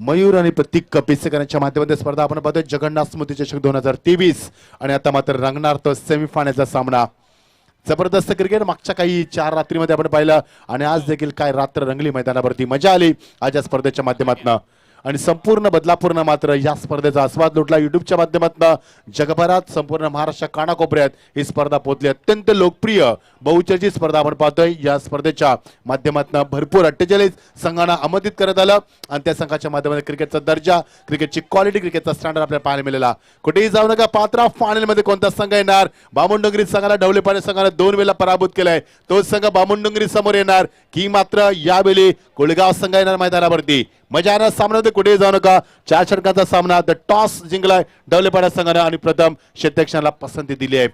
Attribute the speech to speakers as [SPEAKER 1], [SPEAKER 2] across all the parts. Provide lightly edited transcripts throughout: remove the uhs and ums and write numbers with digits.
[SPEAKER 1] मयूर आणि प्रतीक कपिसेकरांच्या माध्यमातून स्पर्धा आपण पाहतोय जगन्नाथ स्मृती चषक 2023 आणि आता मात्र रंगणार तो सेमीफायनलचा सामना. जबरदस्त क्रिकेट मागच्या काही 4 रात्रीमध्ये आपण पाहिलं आणि आज देखील काय रात्र रंगली मैदानावरती. मजा आली आज या स्पर्धेच्या माध्यमातून आणि संपूर्ण बदलापूरनं मात्र या स्पर्धेचा आस्वाद लुटला. युट्यूबच्या माध्यमातून जगभरात संपूर्ण महाराष्ट्र कानाकोपऱ्यात ही स्पर्धा पोहोचली. अत्यंत लोकप्रिय बहुचर्चित स्पर्धा आपण पाहतोय. या स्पर्धेच्या माध्यमातून भरपूर 48 संघांना आमंत्रित करण्यात आलं आणि त्या संघाच्या माध्यमातून क्रिकेटचा दर्जा, क्रिकेटची क्वालिटी, क्रिकेटचा स्टँडर्ड आपल्याला पाहायला मिळाला. कुठेही जाऊ नका. पात्रा फायनलमध्ये कोणता संघ येणार? बामणडोंगरी संघाला ढवळेपाडे संघाने 2 वेळा पराभूत केलाय. तो संघ बामणडोंगरी समोर येणार की मात्र यावेळी कोळगाव संघ येणार मैदानावरती? मजा येणार सामन्यामध्ये. कुठेही जाऊ नका. 4 षटकांचा सामना. द टॉस जिंकलाय ढवळेपाडा संघाने आणि प्रथम क्षेत्ररक्षणाला पसंती दिली आहे.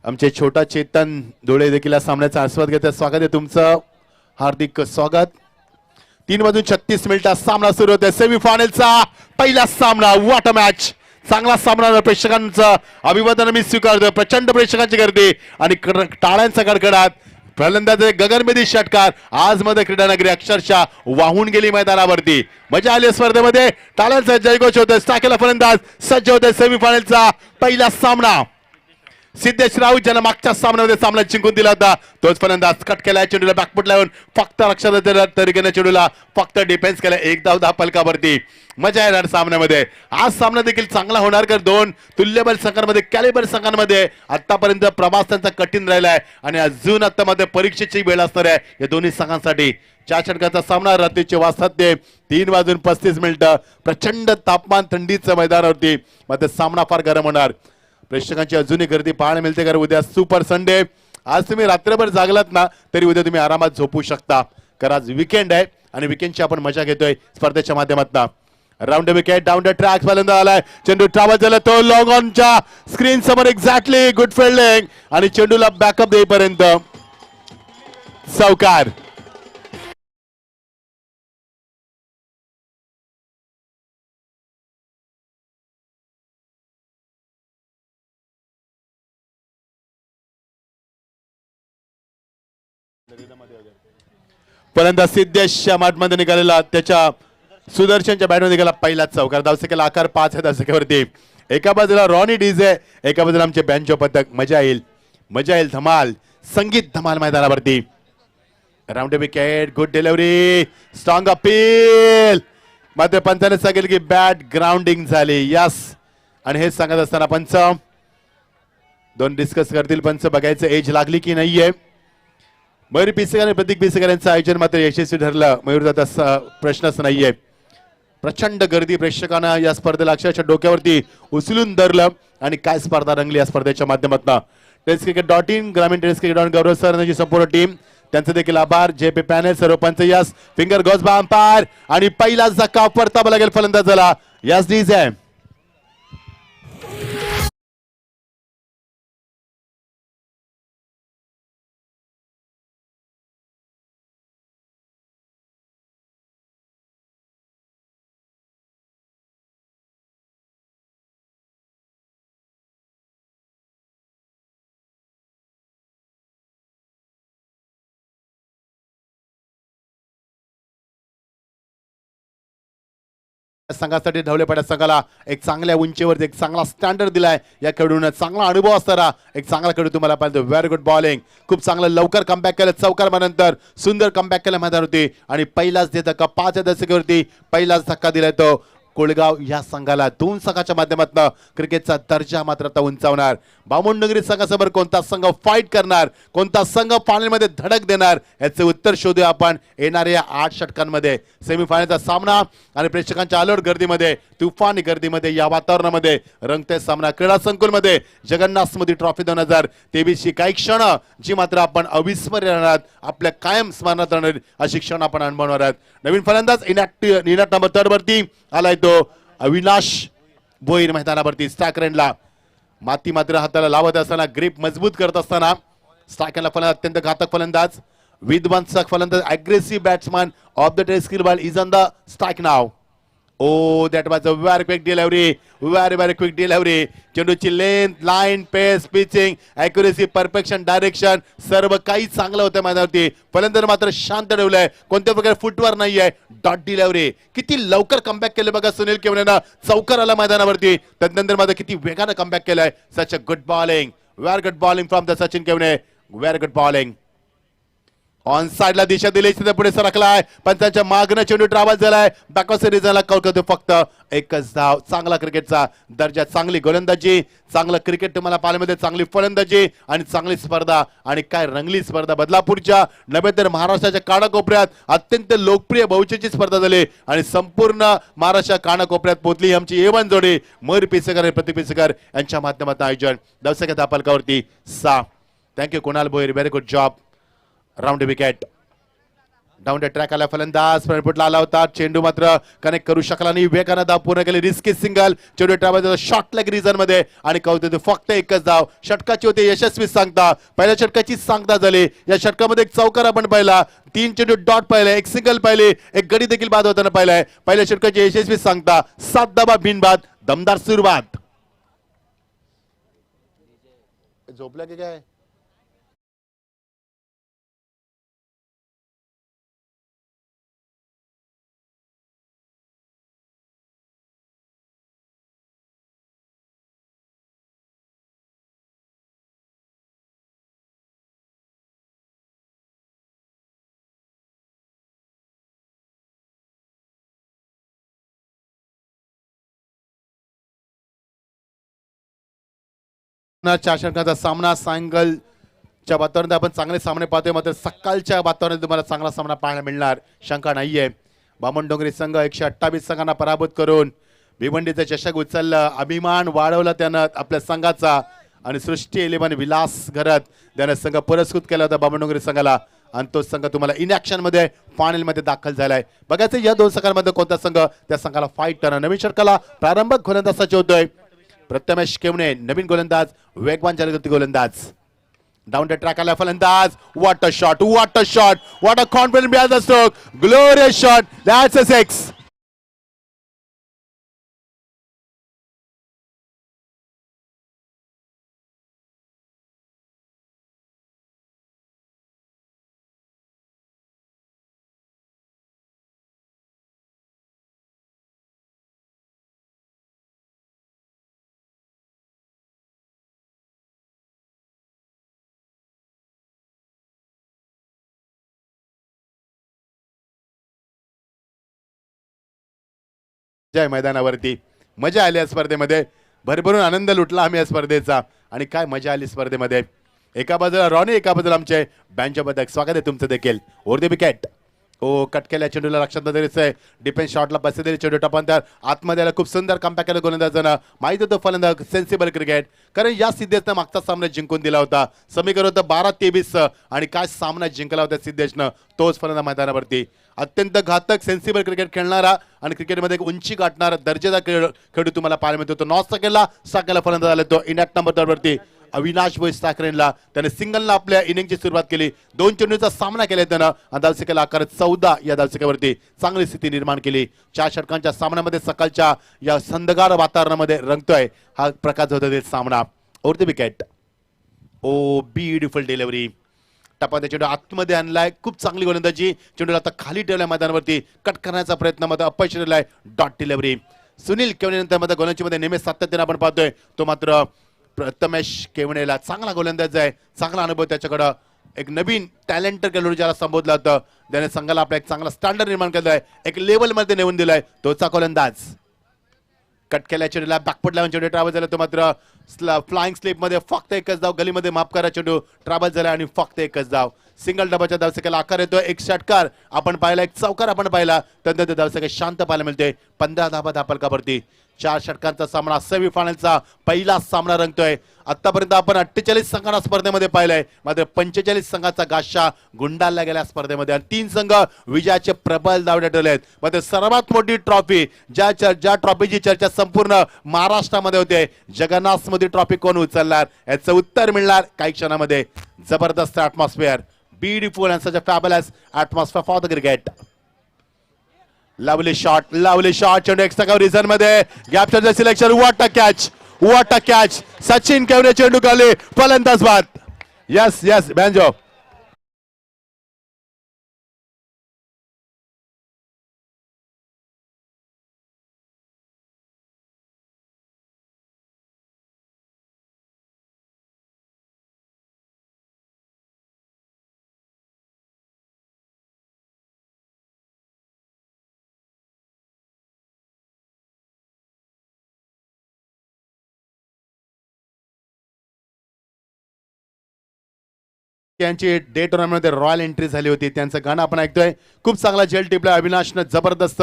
[SPEAKER 1] आमचे छोटा चेतन धुळे देखील या सामन्याचा आस्वाद घेतात. स्वागत आहे तुमचं, हार्दिक स्वागत. 3 वाजून 36 मिनिटात सामना सुरू होतोय. सेमीफायनलचा पहिला सामना. What a match. चांगला सामना. प्रेक्षकांचं अभिवादन मी स्वीकारतो. प्रचंड प्रेक्षकांची गर्दी आणि टाळ्यांचा कडकडाट. फलंदाज गगनभेदी षटकार. आज मध्ये क्रीडानगरी अक्षरशः वाहून गेली मैदानावरती. मजा आली स्पर्धेमध्ये. टाळ्यांचा जयघोष होतोय. टाकेला फलंदाज सज्ज होतोय. सेमीफायनलचा पहिला सामना. सिद्धेश राऊत ज्यानं मागच्या सामन्यामध्ये सामना जिंकून दिला होता तोच फलंदाज. कट केलाय चेंडूला बॅकफुट लावून फक्त लक्षात तरीकेने चेंडूला फक्त डिफेन्स केला. 1 धाव 10 फलकावरती. मजा येणार सामन्यामध्ये. आज सामना देखील चांगला होणार कारण 2 तुल्यबल संघांमध्ये, कॅलिबर संघांमध्ये आतापर्यंत प्रवास त्यांचा कठीण राहिलाय आणि अजून आता मध्ये परीक्षेची वेळ असणार आहे या दोन्ही संघांसाठी. 4 षटकांचा सामना. रात्रीचे वाजतात 3 वाजून 35 मिनिटं. प्रचंड तापमान, थंडीचं मैदानावरती मात्र सामना फार गरम होणार. प्रेक्षकांची अजूनही गर्दी पाहायला मिळते कारण उद्या सुपर संडे. आज तुम्ही रात्रभर जागलात ना तरी उद्या तुम्ही आरामात झोपू शकता कारण आज विकेंड आहे आणि विकेंडची आपण मजा घेतोय स्पर्धेच्या माध्यमातून. Round wicket, down the track फलंदाज आलाय. चेंडू ट्रॅव्हल झाला तो लॉंग ऑनच्या स्क्रीन समोर. एक्झॅक्टली गुड फिल्डिंग आणि चेंडूला बॅकअप देईपर्यंत चौकार. फलंदाज सिद्धेशच्या माठमध्ये निघालेला, त्याच्या सुदर्शनच्या बॅटमध्ये निघाला पहिला चौकार. धावसंख्येला आकार 5 आहे धावसंख्येवरती. एका बाजूला रॉनी डीजे, एका बाजूला आमचे बँजो पथक. मजा येईल, मजा येईल. धमाल, संगीत धमाल मैदानावरती. Round wicket, good delivery, strong appeal. मात्र पंचाने सांगेल की बॅट ग्राउंडिंग झाली. यस, आणि हे सांगत असताना पंच 2 डिस्कस करतील. पंच बघायचं एज लागली की नाहीये. मयूर पिसेकर आणि प्रतीक पिसेकर यांचं आयोजन मात्र यशस्वी ठरलं. मयूर दादा प्रश्नच नाहीये. प्रचंड गर्दी. प्रेक्षकांना या स्पर्धेला अक्षरशः डोक्यावरती उचलून धरलं आणि काय स्पर्धा रंगली या स्पर्धेच्या माध्यमातून. टेनिसक्रिकेट.in, ग्रामीण टेनिसक्रिकेट गौरव सर यांची संपूर्ण टीम, त्यांचे देखील आभार. JP पॅनल, सर्व पंच. Yes, finger goes by umpire आणि पहिला झटका परतावा लागेल फलंदाजाला. Yes DJ. संघासाठी ढवळेपाडा संघाला एक चांगल्या उंचीवर एक चांगला स्टँडर्ड दिलाय. या खेळून चांगला अनुभव असणारा एक चांगला खेळू तुम्हाला पाहिजे. Very good bowling. खूप चांगलं लवकर कमबॅक केलं. चौकारानंतर सुंदर कमबॅक केलं मैदानावरती आणि पहिलाच धक्का 5 दशकावरती पहिलाच धक्का दिलाय तो कोळगाव या संघाला. 2 संघाच्या माध्यमातून क्रिकेटचा दर्जा मात्र आता उंचावणार. बामणडोंगरी संघासमोर कोणता संघ फाईट करणार, कोणता संघ फायनलमध्ये धडक देणार याचे उत्तर शोधूया आपण येणाऱ्या 8 षटकांमध्ये. सेमीफायनलचा सामना आणि प्रेक्षकांच्या अलोट गर्दीमध्ये, तुफानी गर्दीमध्ये, या वातावरणामध्ये रंगते सामना. क्रीडा संकुलमध्ये जगन्नाथ स्मृती ट्रॉफी 2023 ची काही क्षण जी मात्र आपण अविस्मरणीय राहणार, आपल्या कायम स्मरणात राहणार अशी क्षण आपण अनुभवणार आहोत. नवीन फलंदाज इनॅट नंबर 3 वरती आलाय तो अविनाश भोईर मैदानावरती. स्टॅकरॅनला माती मात्र हाताला लावत असताना, ग्रिप मजबूत करत असताना स्टॅकरॅनला फलंदाज अत्यंत घातक फलंदाज, विध्वंसक फलंदाज, aggressive batsman off the test ball is on the strike now. Oh, that was a very quick delivery. Very quick delivery. चेंडूची length, line, pace, pitching, accuracy, perfection, direction सर्व काही चांगलं होतं मैदानावरती. फलंदाज मात्र शांत ठेवलंय. कोणत्या प्रकारे फुटवर नाहीये. Dot delivery. किती लवकर कमबॅक केलं बघा सुनील केवनेनं. चौकार आला मैदानावरती. त्यानंतर मात्र किती वेगानं कमबॅक केलंय. Such a good bowling. Very good bowling from the Sachin Kevne. Very good bowling. On साइडला दिशा दिली पुढे सरकलाय. पंचांच्या मागणं चेंडू ट्रॅव्हल झालाय. बॅकवर्ड रिजनला कळकतो फक्त एकच धाव. चांगला क्रिकेटचा दर्जा, चांगली गोलंदाजी, चांगलं क्रिकेट तुम्हाला पाहायला, चांगली फलंदाजी आणि चांगली स्पर्धा. आणि काय रंगली स्पर्धा. बदलापूरच्या नव्हे तर महाराष्ट्राच्या कानाकोपऱ्यात अत्यंत लोकप्रिय बहुचर्चित स्पर्धा झाली आणि संपूर्ण महाराष्ट्र कानाकोपऱ्यात पोहोचली आमची एवन जोडी मयूर पिसेकर आणि प्रतीक पिसेकर यांच्या माध्यमातून आयोजन. दवसक्या धापलकावरती 6. Thank you Kunal Bhoir. Very good job. Round wicket. Down the track आला फलंदाज. फ्रंटफुटला आला होता. चेंडू मात्र कनेक्ट करू शकला नाही. वेगानं धाव पूर्ण केली. Risky single. चेंडू ट्रॅव्हल शॉर्ट लेग रिजन मध्ये आणि कौतुक फक्त एकच धाव. षटकाची होते यशस्वी सांगता. पहिल्या षटकाची सांगता झाली. या षटकामध्ये एक चौकार आपण पाहिला. 3 चेंडू डॉट पाहिले. एक सिंगल पाहिले. एक गडी देखील बाद होताना पाहिलाय. पहिल्या षटकाची यशस्वी सांगता. 7 धावा बिनबाद. दमदार सुरुवात. झोपल्या की काय. चार षटकांचा सामना सायंकाळच्या वातावरणात आपण चांगले सामने पाहतोय. मात्र सकाळच्या वातावरणात तुम्हाला चांगला सामना पाहायला मिळणार शंका नाहीये. बामणडोंगरी संघ 128 संघांना पराभूत करून भिवंडीचा चषक उचलला. अभिमान वाढवला त्यानं आपल्या संघाचा आणि सृष्टी 11 विलास घरात त्यानं संघ पुरस्कृत केला होता बामणडोंगरी संघाला. आणि तो संघ तुम्हाला इन ऍक्शन मध्ये फायनल मध्ये दाखल झालाय. बघायचं या 2 संघांमध्ये कोणता संघ त्या संघाला फाईट करणार. नवीन षटकाला प्रारंभक गोलंदाज सज्ज होतोय. प्रथमेश केवने नवीन गोलंदाज, वेगवान जलदगती गोलंदाज. डाऊन द ट्रॅक आला फलंदाज. What a shot. What a shot. What a confident behind the stroke. Glorious shot. That's a 6. जय मैदानावरती मजा आली या स्पर्धेमध्ये. भरभरून आनंद लुटला आम्ही या स्पर्धेचा. आणि काय मजा आली स्पर्धेमध्ये. एका बाजूला रॉनी, एका बाजूला आमचे बँच पदक. स्वागत आहे तुमचं देखील. Over the wicket. ओ कट केल्या चेंडूला लक्षात दिसतंय. डिफेन्स शॉटला पैसे दिले. चेंडू टपांतर आतमध्ये खूप सुंदर कमबॅक केलं गोलंदाजानं. माहित होतं फलंदाज सेन्सिबल क्रिकेट. कारण या सिद्धेशनं मागचा सामना जिंकून दिला होता. समीकरण होतं 12-23 आणि काय सामना जिंकला होता सिद्धेशनं. तोच फलंदाज मैदानावरती अत्यंत घातक सेन्सिबल क्रिकेट खेळणारा आणि क्रिकेटमध्ये एक उंची गाठणारा दर्जेदार खेळाडू तुम्हाला पाहायला मिळतो. नॉस साकेला फलंदाज आला तो इंडॅक्ट नंबर 3 वरती अविनाश भोईर साखरेनला. त्याने सिंगलला आपल्या इनिंगची सुरुवात केली. 2 चेंडूचा सामना केला त्यानं आणि धावसंख्येला आकार 14 या धावसंख्येवरती चांगली स्थिती निर्माण केली. 4 षटकांच्या सामन्यामध्ये सकाळच्या या संदगार वातावरणामध्ये रंगतोय हा प्रकार होता सामना. Over the wicket. Oh beautiful delivery. टपाचा चेंडू आतमध्ये आणलाय. खूप चांगली गोलंदाजी. चेंडू आता खाली ठेवलाय मैदानावरती. कट करण्याचा प्रयत्न मध्ये अपयश ठरलाय. Dot delivery. सुनील केवनेनंतर मध्ये गोलंदाजीमध्ये नेहमी सातत्याने आपण पाहतोय. तो मात्र प्रथमेश केवनेला चांगला गोलंदाज आहे. चांगला अनुभव त्याच्याकडं. एक नवीन टॅलेंटेड खेळाडू ज्याला संबोधलं होतं त्याने संघाला आपला एक चांगला स्टँडर्ड निर्माण केलाय. एक लेवल मध्ये नेऊन दिलाय. तोचा गोलंदाज. कट केल्या चेंडूला बॅकफुट लावून चेंडू ट्रॅव्हल झाला. तो मात्र फ्लाइंग स्लिप मध्ये फक्त एकच धाव. गलीमध्ये माफ करा. चेंडू ट्रॅव्हल झाला आणि फक्त एकच धाव. सिंगल डबाच्या धावसंख्येला आकार येतो. एक षटकार आपण पाहिला. एक चौकार आपण पाहिला. त्यानंतर धावसंख्या शांत पाहायला मिळते. 15 धावा धापलकावरती. 4 षटकांचा सामना सेमीफायनलचा पहिला सामना रंगतोय. आतापर्यंत आपण 48 संघांना स्पर्धेमध्ये पाहिलंय. मात्र 45 संघाचा गाशा गुंडाळला गेल्या स्पर्धेमध्ये आणि 3 संघ विजयाचे प्रबल दावणे ठरलेत. मात्र सर्वात मोठी ट्रॉफी ज्या ट्रॉफीची चर्चा संपूर्ण महाराष्ट्रामध्ये होते, जगन्नाथ मोदी ट्रॉफी कोण उचलणार याचं उत्तर मिळणार काही क्षणामध्ये. जबरदस्त atmosphere. Beautiful and such a fabulous atmosphere for the cricket. Lovely shot चेंडू एक्स्ट्रा कव्हर रिझन मध्ये गॅपचं selection. What a catch Sachin Kevre चेंडू खाली फलंदाज बाद. Yes banjo. त्यांची डे टुर्नामेंटमध्ये रॉयल एंट्री झाली होती. त्यांचं गाणं आपण ऐकतोय. खूप चांगला झेल टिपला अविनाशनं. जबरदस्त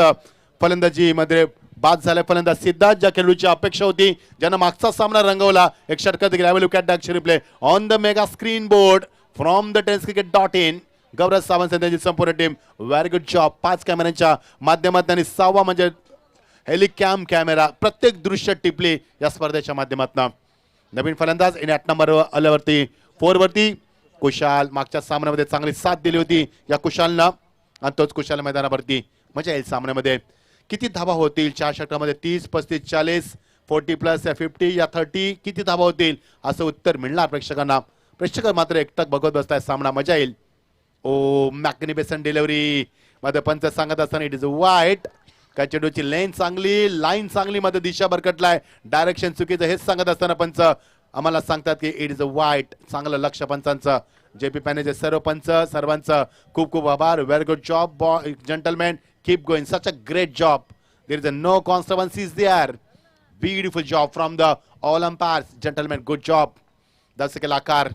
[SPEAKER 1] फलंदाजी मध्ये बाद झाले फलंदाज सिद्धार्थ. ज्या खेळाडूची अपेक्षा होती, ज्यानं मागचा सामना रंगवला, एक षटकार देखील. I will look at the action replay on the mega screen board from the tennis cricket. Gaurav Sawant त्यांची संपूर्ण टीम. Very good job. 5 कॅमेऱ्यांच्या माध्यमातून 6वा म्हणजे हेलिकॅम कॅमेरा प्रत्येक दृश्य टिपली या स्पर्धेच्या माध्यमातून. नवीन फलंदाज इन 8 नंबर आल्यावरती 4 वरती कुशाल. मागच्या सामन्यामध्ये चांगली साथ दिली होती या कुशालनं आणि तोच कुशाल मैदानावरती. मजा येईल सामन्यामध्ये. किती धाबा होतील 4 षटकामध्ये? 30, 35, 40, 40+ या 50 या 30 किती धाबा होतील असं उत्तर मिळणार प्रेक्षकांना. प्रेक्षक मात्र एकटक बघत बसताय सामना. मजा येईल. ओ मॅग्निफिसंट डिलिव्हरी मध्ये पंच सांगत असताना इट इज वाईट. काय चेंडूची लेन चांगली, लाईन चांगली, मध्ये दिशा भरकटलाय, डायरेक्शन चुकीचं हेच सांगत असताना पंच आम्हाला सांगतात की इट इज अ वाईट. चांगलं लक्ष पंचांचं. JP पॅनेचे सर्व पंच सर्वांचं खूप खूप आभार. Very good job gentleman. Keep going. Such a great job. There is no constituencies there. Beautiful job from the all umpires gentleman. Good job. दर्शक आकार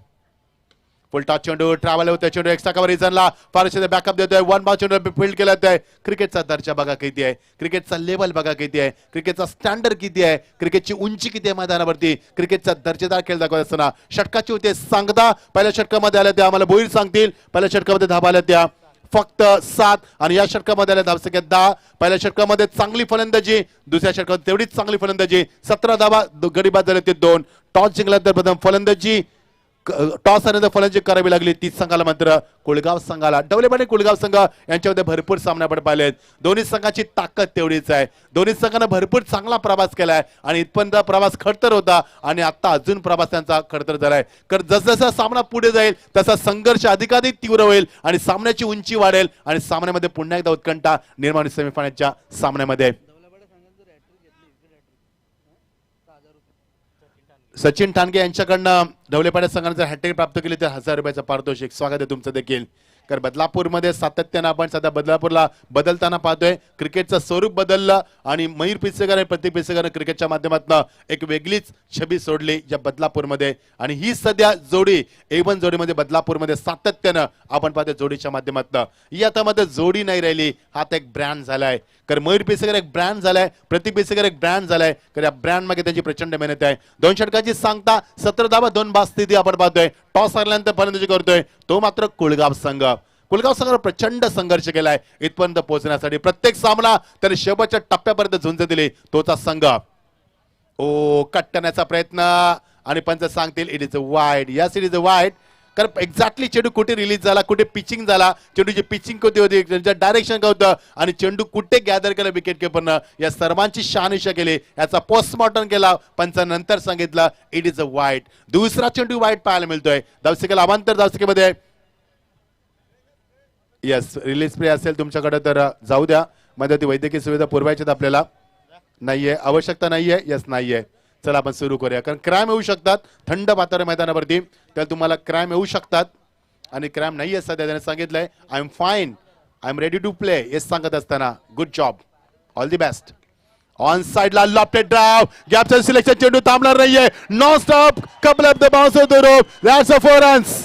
[SPEAKER 1] फुल टॉस चेंडू ट्रॅव्हल होतोय. चेंडू एक्स्ट्रा कव्हर रिझनला फारसे बॅकअप देतोय. 1 बॉल चेंडू फील्ड केला जातोय. क्रिकेटचा दर्जा बघा किती आहे, क्रिकेटचा लेवल बघा किती आहे, क्रिकेटचा स्टँडर्ड किती आहे, क्रिकेटची उंची किती आहे मैदानावरती. क्रिकेटचा दर्जेदार खेळ दाखवत असताना षटकाची होते सांगता. पहिल्या षटकामध्ये आल्या त्या आम्हाला बोईर सांगतील. पहिल्या षटकामध्ये धाबा आल्या त्या फक्त 7 आणि या षटकामध्ये आल्या धावसंख्या 10. पहिल्या षटकामध्ये चांगली फलंदाजी, दुसऱ्या षटकात तेवढीच चांगली फलंदाजी. 17 धाबा. गडी बाद झाले ते 2. टॉस जिंकल्यानंतर प्रथम फलंदाजी, टॉस आणि फलंदाजी करावी लागली 30 संघाला. मात्र कुळगाव संघाला डवलेबाने कुळगाव संघ यांच्यामध्ये भरपूर सामने आपण पाहिलेत. दोन्ही संघाची ताकद तेवढीच आहे. दोन्ही संघांना भरपूर चांगला प्रवास केलाय आणि इथपर्यंत प्रवास खडतर होता आणि आता अजून प्रवास त्यांचा खडतर झालाय. तर जसजसा सामना पुढे जाईल तसा संघर्ष अधिकाधिक तीव्र होईल आणि सामन्याची उंची वाढेल आणि सामन्यामध्ये पुन्हा एकदा उत्कंठा निर्माण सेमीफायनलच्या सामन्यामध्ये. सचिन ठाणगे यांच्याकडनं ढवलेपाड्या संघाने जर हॅट्रिक प्राप्त केली तर 1000 रुपयाचं पारितोषिक. स्वागत आहे तुमचं देखील. कारण बदलापूरमध्ये सातत्यानं आपण सध्या बदलापूरला बदलताना पाहतोय. क्रिकेटचं स्वरूप बदललं आणि मयूर पिचेकर आणि प्रतीक पिचेकरनं क्रिकेटच्या माध्यमातून एक वेगळीच छबी सोडली या बदलापूरमध्ये आणि ही सध्या जोडी A1 जोडीमध्ये बदलापूरमध्ये सातत्यानं आपण पाहतोय जोडीच्या माध्यमातून. ही आता मध्ये जोडी नाही राहिली, हा एक ब्रँड झालाय. कारण मयूर पिचेकर एक ब्रँड झालाय, प्रतीक पिचेकर एक ब्रँड झालाय. कारण या ब्रँड मागे त्यांची प्रचंड मेहनत आहे. 2 षटकाची सांगता 17 धावा 2 बाद स्थिती आपण पाहतोय. टॉस हरल्यानंतर फलंदाजी करतोय तो मात्र कुळगाव संघ. कुलगाव संघाने प्रचंड संघर्ष केलाय इथपर्यंत पोहोचण्यासाठी. प्रत्येक सामना त्याने शेवटच्या टप्प्यापर्यंत झुंज दिली तोचा संघ. ओ कट करण्याचा प्रयत्न आणि पंच सांगतील it is a wide. Yes it is a wide. कारण एक्झॅक्टली चेंडू कुठे रिलीज झाला, कुठे पिचिंग झाला, चेंडूची पिचिंग कोणती होती, त्यांचं डायरेक्शन काय होतं आणि चेंडू कुठे गॅदर केला विकेट किपरनं, या सर्वांची शहानिशा केली. याचा पोस्टमॉर्टम केला. पंचानंतर सांगितलं इट इज अ वाईड. दुसरा चेंडू वाईड पाहायला मिळतोय. धावसंख्येला अवांतर धावसंख्येमध्ये. यस रिलीज प्ले असेल तुमच्याकडे तर जाऊ द्या. मध्ये ती वैद्यकीय सुविधा पुरवायची आपल्याला नाहीये, आवश्यकता नाहीये. यस नाहीये. चला आपण सुरू करूया. कारण क्राईम येऊ शकतात थंड वातावरण मैदानावरती, तर तुम्हाला क्राईम येऊ शकतात आणि क्राईम नाहीये सध्या. त्याने सांगितलंय I am fine, I am ready to play. हेच सांगत असताना good job, all the best. On साइडला लॉफ्टेड ड्राइव, गॅपचं सिलेक्शन, चेंडू थांबणार नाहीये. No stop, couple of the bounce off the rope, that's a 4 runs.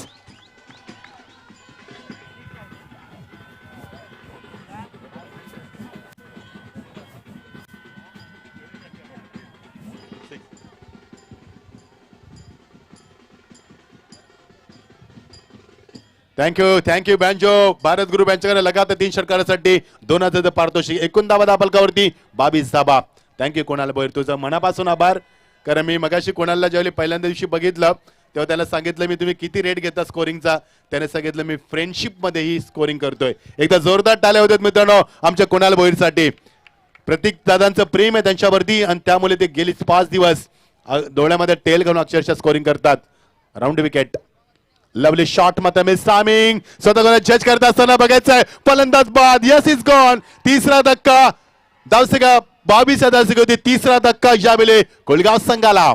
[SPEAKER 1] Thank you बँजो. भारत ग्रुप यांच्याकडे लगातार 3 षटकारासाठी 2000 पारितोषिक. 19 धावा दाबलकावरती 22 धाबा. थँक्यू कोणाला बोर, तुझं मनापासून आभार. कारण मी मगाशी कोणाला ज्यावेळी पहिल्यांदा दिवशी बघितलं तेव्हा त्याला सांगितलं मी तुम्ही किती रेट घेता स्कोरिंगचा, त्याने सांगितलं मी फ्रेंडशिप मध्येही स्कोरिंग करतोय. एकदा जोरदार टाळ्या होतात मित्रांनो आमच्या कुणाल भोईरसाठी. प्रतीक दादांचं प्रेम आहे त्यांच्यावरती आणि त्यामुळे ते गेली 5 दिवस डोळ्यामध्ये टेल घालून अक्षरशः स्कोरिंग करतात. राऊंड विकेट, लवली शॉट मात्र मिस टायमिंग. स्वतः जज करत असताना बघायचंय फलंदाज बाद. Yes is gone. तिसरा धक्का धावसंख्या 22 धावसंख्या होती. तिसरा धक्का यावेळी कोळगाव संघाला.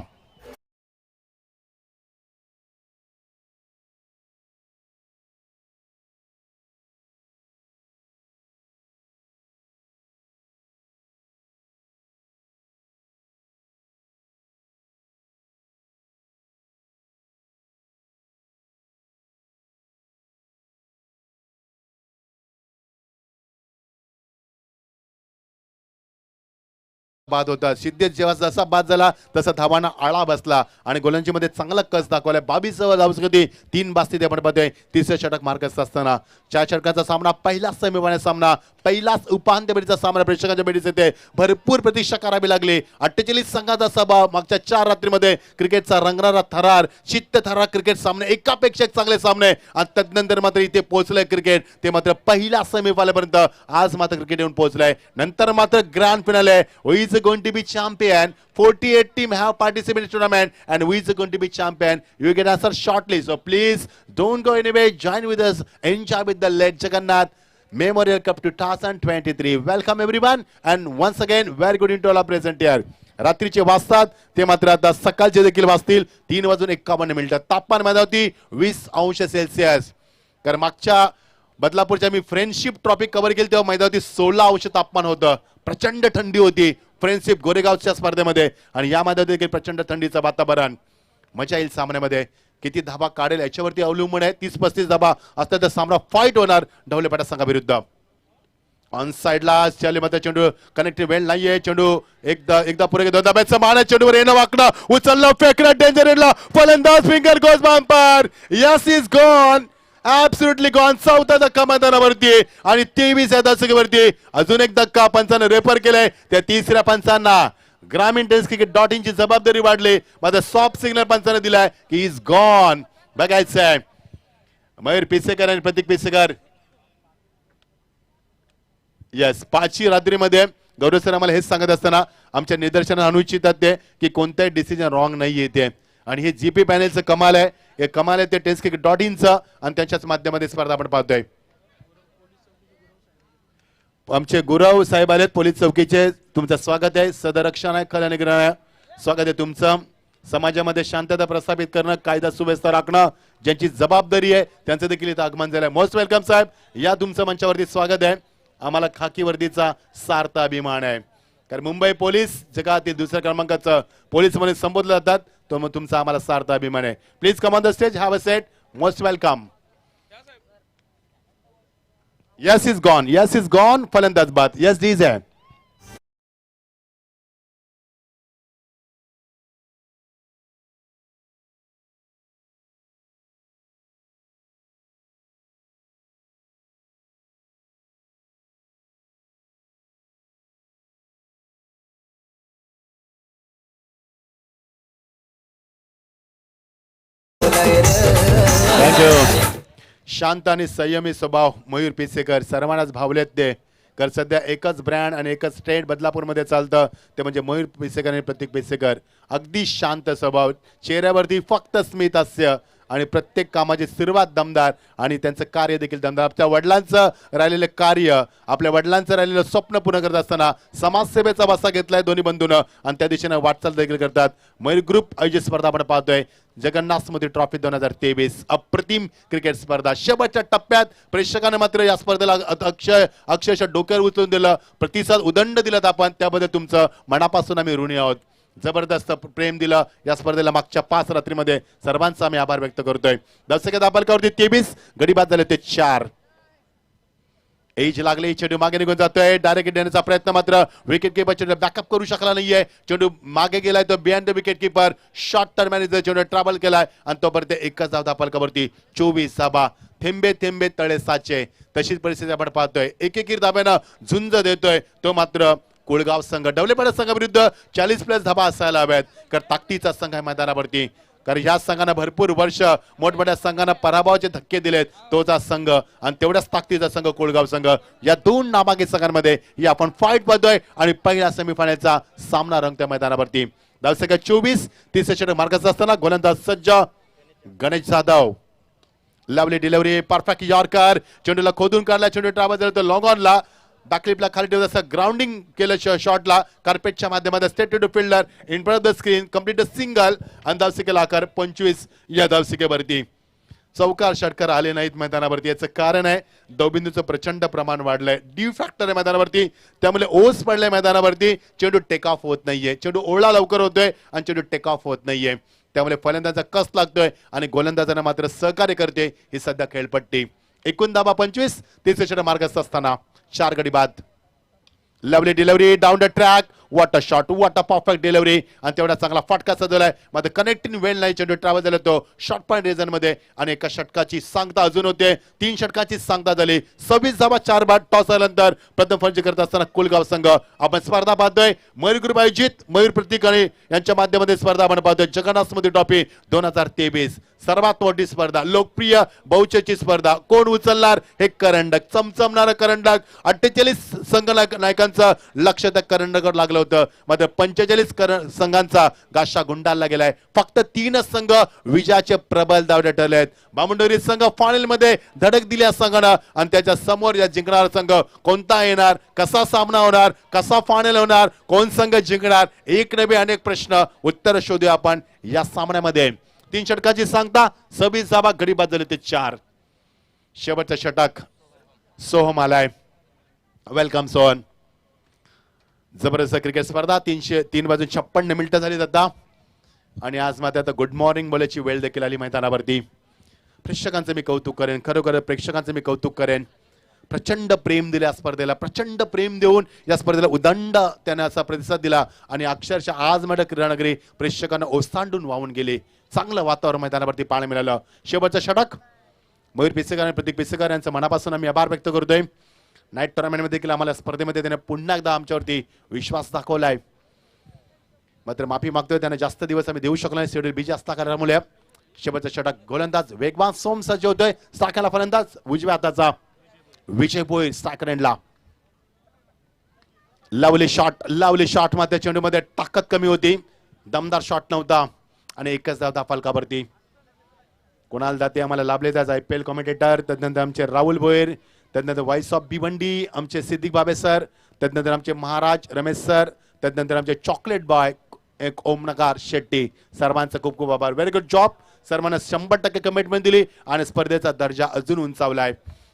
[SPEAKER 1] बाद होता. सिद्धेश जेव्हा जसा बाद झाला तसा धावांना आळा बसला आणि गोलंदाजीमध्ये चांगला कस दाखवलाय. 22 धावसंख्या, 3 बास्ती आपण पाहतोय. तिसरे षटक मार्गस्थ असताना 4 षटकाचा सामना, पहिलाच सेमीफायनल सामना, पहिलाच उपांत्य फेरीचा सामना प्रेक्षकांच्या भेटीस येते. भरपूर प्रतीक्षा करावी लागली. 48 संघाचा सहभाग. मागच्या 4 रात्रीमध्ये क्रिकेटचा रंगणारा थरार, चित्त थरार क्रिकेट सामने, एकापेक्षा एक चांगले सामने आणि तदनंतर मात्र इथे पोहोचलंय क्रिकेट. ते मात्र पहिल्या सेमीफायनल पर्यंत आज मात्र क्रिकेट येऊन पोहोचलंय. नंतर मात्र grand finale. Who is going to be champion? 48 team have participated in the tournament and who is going to be champion? You get answer shortly. So please don't go anywhere. Join with us. Enjoy with the Led Jagannath Memorial Cup 2023. Welcome everyone and once again very good into all our present here. रात्रीचे वाजतात ते मात्र आता सकाळचे देखील वाजतील. 3:51 तापमान मैदानावरती 20 अंश सेल्सिअस. कारण मागच्या बदलापूरच्या मी फ्रेंडशिप ट्रॉफी कव्हर केली तेव्हा मैदानावरती 16 अंश तापमान होतं. प्रचंड थंडी होती फ्रेंडशिप गोरेगावच्या स्पर्धेमध्ये आणि या मैदानात देखील प्रचंड थंडीचं वातावरण. मजा येईल सामन्यामध्ये. किती धाबा काढेल याच्यावरती अवलंबून आहे. 30-35 धाबा असतात तर सामना फाईट होणार ढवळेपाटा संघाविरुद्ध. ऑन साइडला चाली मात्र चेंडू कनेक्टिव्ह वेळ नाहीये. चेंडू एकदा पुरे धाब्याचं मान, चेंडूवर येणं वाकडं, उचललं, फेकलं, डेंजर एंडला, फलंदाज फिंगर गोज बांपर. Yes is gone. Absolutely gone. चौथा धक्का मैदानावरती आणि 23 धावसंख्येवरती अजून एक धक्का पंचानं रेफर केलाय. त्या तिसऱ्या पंचांना ग्रामीण टेनिस क्रिकेट .in ची जबाबदारी वाढली. मात्र सॉफ्ट सिग्नल पंचानं दिलाय की इज गॉन. बघायचंय मयूर पिसेकर आणि प्रतीक पिसेकर. येस, 5ची रात्रीमध्ये गौरव सर आम्हाला हेच सांगत असताना आमच्या निदर्शनात आणू इच्छितात ते की कोणताही डिसिजन रॉंग नाही येते आणि हे जीपी पॅनेलचं कमाल आहे. हे कमाल आहे ते टेनिस क्रिकेट .in चं आणि त्यांच्याच माध्यमामध्ये स्पर्धा आपण पाहतोय. आमचे गुरव साहेब आलेत पोलीस चौकीचे. तुमचं स्वागत आहे. सदरक्षण आहे, खल निग्रह स्वागत आहे तुमचं. समाजामध्ये शांतता प्रस्थापित करणं, कायदा सुव्यवस्था राखणं ज्यांची जबाबदारी आहे त्यांचं देखील इथं आगमन झालंय. मोस्ट वेलकम साहेब. या तुमचं मंचावरती स्वागत आहे. आम्हाला खाकी वर्दीचा सार्थ अभिमान आहे. कारण मुंबई पोलीस जगातील दुसऱ्या क्रमांकाचं पोलीस म्हणून संबोधले जातात. तो मग तुमचा आम्हाला सार्थ अभिमान आहे. Please come on the stage. Have a set. Most welcome. Yes is gone. Yes is gone. फलंदाज बाद. यस डीज आहे. शांत आणि संयमी स्वभाव मयूर पिसेकर सर्वांनाच भावलेत ते. कारण सध्या एकच ब्रँड आणि एकच स्टेट बदलापूरमध्ये चालतं ते म्हणजे मयूर पिसेकर आणि प्रतीक पिसेकर. अगदी शांत स्वभाव, चेहऱ्यावरती फक्त स्मित हास्य आणि प्रत्येक कामाची सुरुवात दमदार आणि त्यांचं कार्य देखील दमदार. आपल्या वडिलांचं राहिलेलं कार्य, आपल्या वडिलांचं राहिलेलं स्वप्न पूर्ण करत असताना समाजसेवेचा वासा घेतलाय दोन्ही बंधूंनं आणि त्या दिशेने वाटचाल देखील करतात. मयूर ग्रुप आयोजित स्पर्धा आपण पाहतोय जगन्नाथ मोदी ट्रॉफी 2023. अप्रतिम क्रिकेट स्पर्धा शेवटच्या टप्प्यात. प्रेक्षकांना मात्र या स्पर्धेला अक्षरशः डोक्यावर उचलून दिलं, प्रतिसाद उदंड दिलात आपण, त्याबद्दल तुमचं मनापासून आम्ही ऋणी आहोत. जबरदस्त प्रेम दिलं या स्पर्धेला मागच्या 5 रात्रीमध्ये. सर्वांचा आम्ही आभार व्यक्त करतोय. दर्शक दाबलकावरती 23 गडी बाद झाले ते 4. एज लागले, चेंडू मागे निघून जातोय. डायरेक्ट देण्याचा प्रयत्न मात्र विकेट किपर चेंडू बॅकअप करू शकला नाहीये. चेंडू मागे गेलाय तो behind the wicket keeper. Short term manager चेंडू ट्रॅव्हल केलाय आणि तोपर्यंत एकच धाव धापलकावरती 24 धाबा. थेंबे थेंबे तळे साचे तशीच परिस्थिती आपण पाहतोय. एकेकीर धाब्यानं झुंज देतोय तो मात्र कुळगाव संघ. ढवळेपाडा संघाविरुद्ध 40+ धाबा असायला हव्यात कारण ताकदीचा संघ आहे मैदानावरती. कारण ह्या संघानं भरपूर वर्ष मोठमोठ्या संघांना पराभवाचे धक्के दिलेत, तोच हा संघ आणि तेवढ्याच ताकदीचा संघ कोळगाव संघ. या दोन नामांकित संघांमध्ये ही आपण फाईट बघतोय आणि पहिल्या सेमीफायनलचा सामना रंगतोय मैदानावरती. धावसंख्या 24, तिसरे षटक मार्गात असताना गोलंदाज सज्ज Ganesh Jadhav. Lovely delivery, perfect yorker, चेंडूला खोदून काढला, चेंडू ट्रॅव्हल तो लॉंग ऑनला, बॅकलिपला खाली ठेवत असं ग्राउंडिंग केलं शॉटला कार्पेटच्या माध्यमातून straight to fielder in front of the screen, complete single आणि धावसंख्येला आकार 25 या धावसंख्येवरती. चौकार षटकार आले नाहीत मैदानावरती. याचं कारण आहे दवबिंदूचं प्रचंड प्रमाण वाढलंय, डी फॅक्टर आहे मैदानावरती, त्यामुळे ओस पडलाय मैदानावरती. चेंडू टेक ऑफ होत नाहीये, चेंडू ओळा लवकर होतोय आणि चेंडू टेक ऑफ होत नाहीये, त्यामुळे फलंदाजाचा कस लागतोय आणि गोलंदाजांना मात्र सहकार्य करते ही सध्या खेळपट्टी. एकूण धावा 25, तिसरे षटक मार्गस्थ असताना 4 गडी बाद. Lovely delivery down the track, what a shot, what a perfect delivery आणि तेवढा चांगला फटका सजवलाय. मात्र कनेक्टिंग वेल नाही, चेंडू ट्रॅव्हल झाला तो शॉर्ट पॉईंट रिजन मध्ये आणि एका षटकाची सांगता अजून होते. 3 षटकाची सांगता झाली. 26 धावा 4 बाद. टॉस आल्यानंतर प्रथम फलंदाजी करत असताना कुलगाव संघ. आपण स्पर्धा पाहतोय मयूर ग्रुप आयोजित मयूर प्रतिकारी यांच्या माध्यमातून स्पर्धा आपण पाहतोय जगन्नाथ स्मृती ट्रॉफी 2023. सर्वात मोठी स्पर्धा, लोकप्रिय बहुचर्चित स्पर्धा. कोण उचलणार हे करंडक, चमचमणारं करंडक. 48 संघ नायकांचं लक्ष त्या करंडकावर लागलं होतं, मात्र 45 संघांचा गाशा गुंडाळला गेलाय. फक्त 3 संघ विजयाचे प्रबल दावडे ठरले आहेत. बामणडोंगरी संघ फायनल मध्ये धडक दिल्या संघानं आणि त्याच्या समोर या जिंकणारा संघ कोणता येणार, कसा सामना होणार, कसा फायनल होणार, कोण संघ जिंकणार, एक नव्हे अनेक प्रश्न उत्तर शोधूया आपण या सामन्यामध्ये. 3 षटकाची सांगता, 26 धावा गडी बाद झाले ते 4. शेवटचं षटक सोहम आलाय. वेलकम सोहन. जबरदस्त क्रिकेट स्पर्धा. 3 वाजून 56 मिनिटं झाली आता आणि आज मात्र आता गुड मॉर्निंग बोलायची वेळ देखील आली मैदानावरती. प्रेक्षकांचं मी कौतुक करेन, खरोखर प्रेक्षकांचं मी कौतुक करेन. प्रचंड प्रेम दिले या स्पर्धेला, प्रचंड प्रेम देऊन या स्पर्धेला उदंड त्याने असा प्रतिसाद दिला आणि अक्षरशः आज माझ्या क्रीडानगरी प्रेक्षकांना ओसांडून वाहून गेले. चांगलं वातावरण मैदानावरती पाहायला मिळालं. शेवटचं षटक मयूर पिसेकर आणि प्रतीक पिसेकर यांचं मनापासून आम्ही आभार व्यक्त करतोय. नाईट टुर्नामेंटमध्ये देखील आम्हाला स्पर्धेमध्ये त्याने पुन्हा एकदा आमच्यावरती विश्वास दाखवलाय. मात्र माफी मागतोय, त्याने जास्त दिवस आम्ही देऊ शकलो नाही शेड्यूल बिजी असल्यामुळे. शेवटचं षटक गोलंदाज वेगवान सोम सज्ज होतोय. स्ट्रायकरला फलंदाज उजव्या हाताचा विजय भोईर स्ट्रायकर एंडला. लवली शॉट मात्र चेंडूमध्ये ताकद कमी होती, दमदार शॉट नव्हता आणि एकच धाव फलकावरती. कुणाल दाते आम्हाला लाभले आज IPL कॉमेंटेटर, त्यानंतर आमचे राहुल भोईर, त्यानंतर व्हाईस ऑफ भिवंडी आमचे सिद्दीक बाबे सर, त्यानंतर आमचे महाराज रमेश सर, त्यानंतर आमचे चॉकलेट बॉय एक ओमनकार शेट्टी. सर्वांचा खूप खूप आभार. Very good job. सर्वांना 100% कमिटमेंट दिली आणि स्पर्धेचा दर्जा अजून उंचावलाय.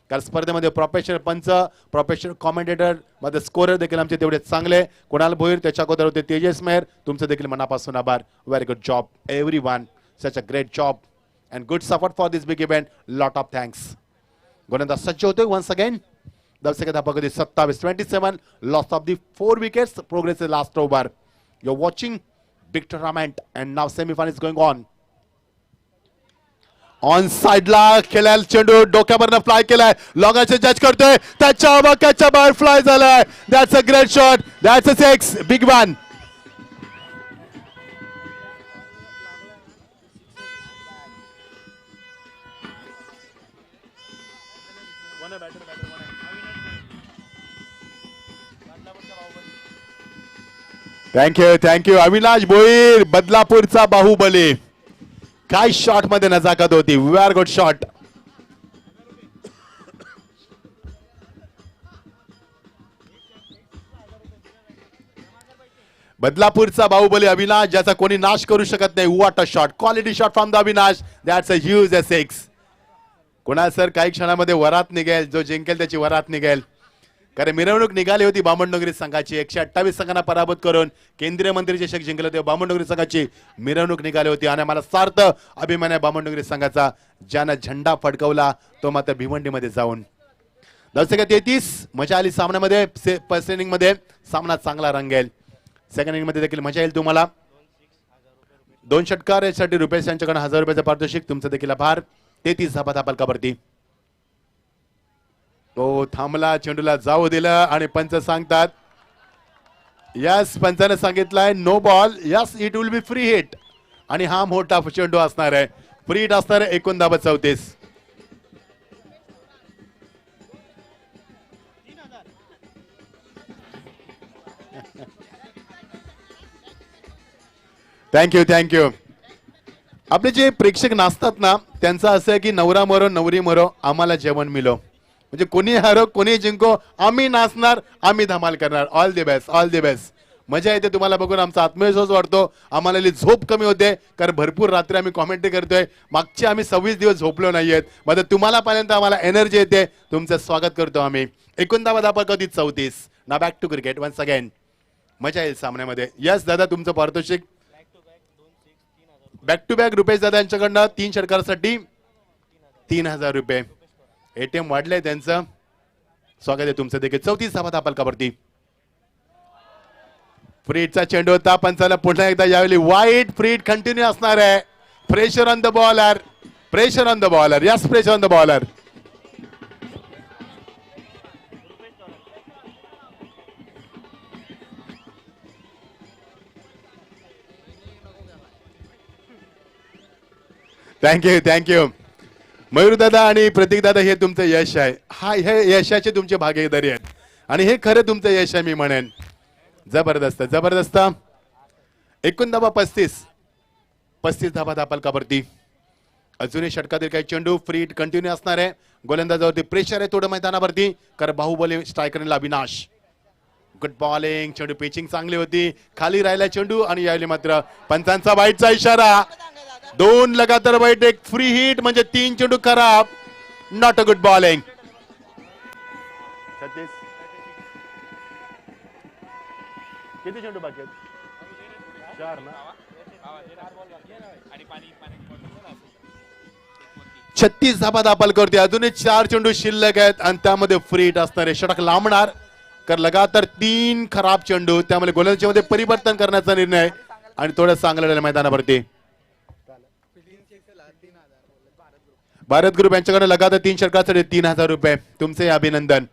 [SPEAKER 1] कारण स्पर्धेमध्ये प्रोफेशनल पंच, प्रोफेशनल कॉमेंटेटर मध्ये स्कोरर देखील आमचे तेवढे चांगले. कुणाल भोईर, त्याच्या अगोदर होते तेजस मेहर. तुमचं देखील मनापासून आभार. Very good job everyone. Such a great job and good support for this big event. Lot of thanks. गोलंदाज सज्ज होतोय वन्स अगेन. दर्शक धापगती 27-27. Loss of the 4 wickets. Progress last over. You are watching big tournament and now semifinal is going on. On साइडला खेळायला चेंडू डोक्यावरनं fly केलाय. लॉंगाचे जज करतोय, त्याच्या वाक्याच्या बाहेर फ्लाय झालाय. That's a great shot. That's a 6 big one. Thank you Avinash Bhoir, बदलापूरचा बाहुबली. काय शॉट मध्ये नजाकत होती. Very good shot. बदलापूरचा बाहुबली अविनाश, ज्याचा कोणी नाश करू शकत नाही. What a shot, quality shot from the Avinash. That's a huge 6. Kunal sir काही क्षणामध्ये वरात निघेल, जो जिंकेल त्याची वरात निघेल. कारण मिरवणूक निघाली होती बामणडोंगरी संघाची. 128 संघांना पराभूत करून केंद्रीय मंत्री चषक जिंकले होते. बामणडोंगरी संघाची मिरवणूक निघाली होती आणि मला सार्थ अभिमान आहे बामणडोंगरी संघाचा. ज्यानं झेंडा फडकवला तो मात्र भिवंडीमध्ये जाऊन. दर्शक 33 मजा आली सामन्यामध्ये. फर्स्ट इनिंग मध्ये सामना चांगला रंगेल. सेकंड इनिंग मध्ये देखील मजा येईल तुम्हाला. 2 षटकार यासाठी रुपेश यांच्याकडे 1000 रुपयाचं पारितोषिक. तुमचं देखील आभार. 33 धाबा फलकावरती. तो थांबला, चेंडूला जाऊ दिलं आणि पंच सांगतात यस. पंचाने सांगितलंय no ball. Yes it will be free hit. आणि हा मोठा चेंडू असणार आहे. फ्री हिट असणार आहे. एकूण धाबा 34. थँक्यू. आपले जे प्रेक्षक नाचतात ना त्यांचं असं आहे की नवरा मरो नवरी मरो आम्हाला जेवण मिलो. म्हणजे कोणी हरो कोणी जिंको आम्ही नाचणार, आम्ही धमाल करणार. All the best, all the best. मजा येते तुम्हाला बघून, आमचा आत्मविश्वास वाढतो. आम्हाला झोप कमी होते कारण भरपूर रात्री आम्ही कॉमेंट्री करतोय. मागचे आम्ही 26 दिवस झोपलो नाहीयेत. मग तुम्हाला पाहिल्यानंतर आम्हाला एनर्जी येते. तुमचं स्वागत करतो आम्ही. 89 धावा कधी 34. ना back to cricket once again. मजा येईल सामन्यामध्ये. यस दादा तुमचं पारितोषिक बॅक टू बॅक रुपेश दादा यांच्याकडनं 3 षटकारासाठी 3000 रुपये. एटीएम वाढलंय त्यांचं. स्वागत आहे तुमचं देखील. 34 धावा धापलकावरती. फ्रीटचा चेंडू होता. पंचाला पुन्हा एकदा यावेळी वाईट. फ्रीट कंटिन्यू असणार आहे. Pressure on the bowler, pressure on the bowler. Yes pressure on the bowler. Thank you Mayur दादा आणि प्रतीक दादा. हे तुमचं यश आहे. हे यशाचे तुमचे भागीदारी आहेत आणि हे खरं तुमचं यश आहे मी म्हणेन. जबरदस्त जबरदस्त. 51 धावा 35 धावा धापलकावरती. अजूनही षटकातील काही चेंडू. फ्री हिट कंटिन्यू असणार आहे. गोलंदाजावरती प्रेशर आहे थोडं मैदानावरती कारण बाहुबली स्ट्रायकरला अविनाश. Good bowling. चेंडू पिचिंग चांगली होती. खाली राहिला चेंडू आणि यावेळी मात्र पंचांचा वाईटचा इशारा. 2 लगातार वाईट. एक फ्री हिट म्हणजे 3 चेंडू खराब. Not a good bowling. किती चेंडू बाकी आहेत? 4 ना. 36 धावा धापलकावरती. अजूनही 4 चेंडू शिल्लक आहेत आणि त्यामध्ये फ्री हिट असणार आहे. षटक लांबणार कारण लगातार 3 खराब चेंडू. त्यामुळे गोलंदाजी मध्ये परिवर्तन करण्याचा निर्णय आणि थोडं चांगलं मैदानावरती. भारत ग्रुप यांच्याकडे लगातार 3 षटकासाठी 3000 रुपये. तुमचे अभिनंदन.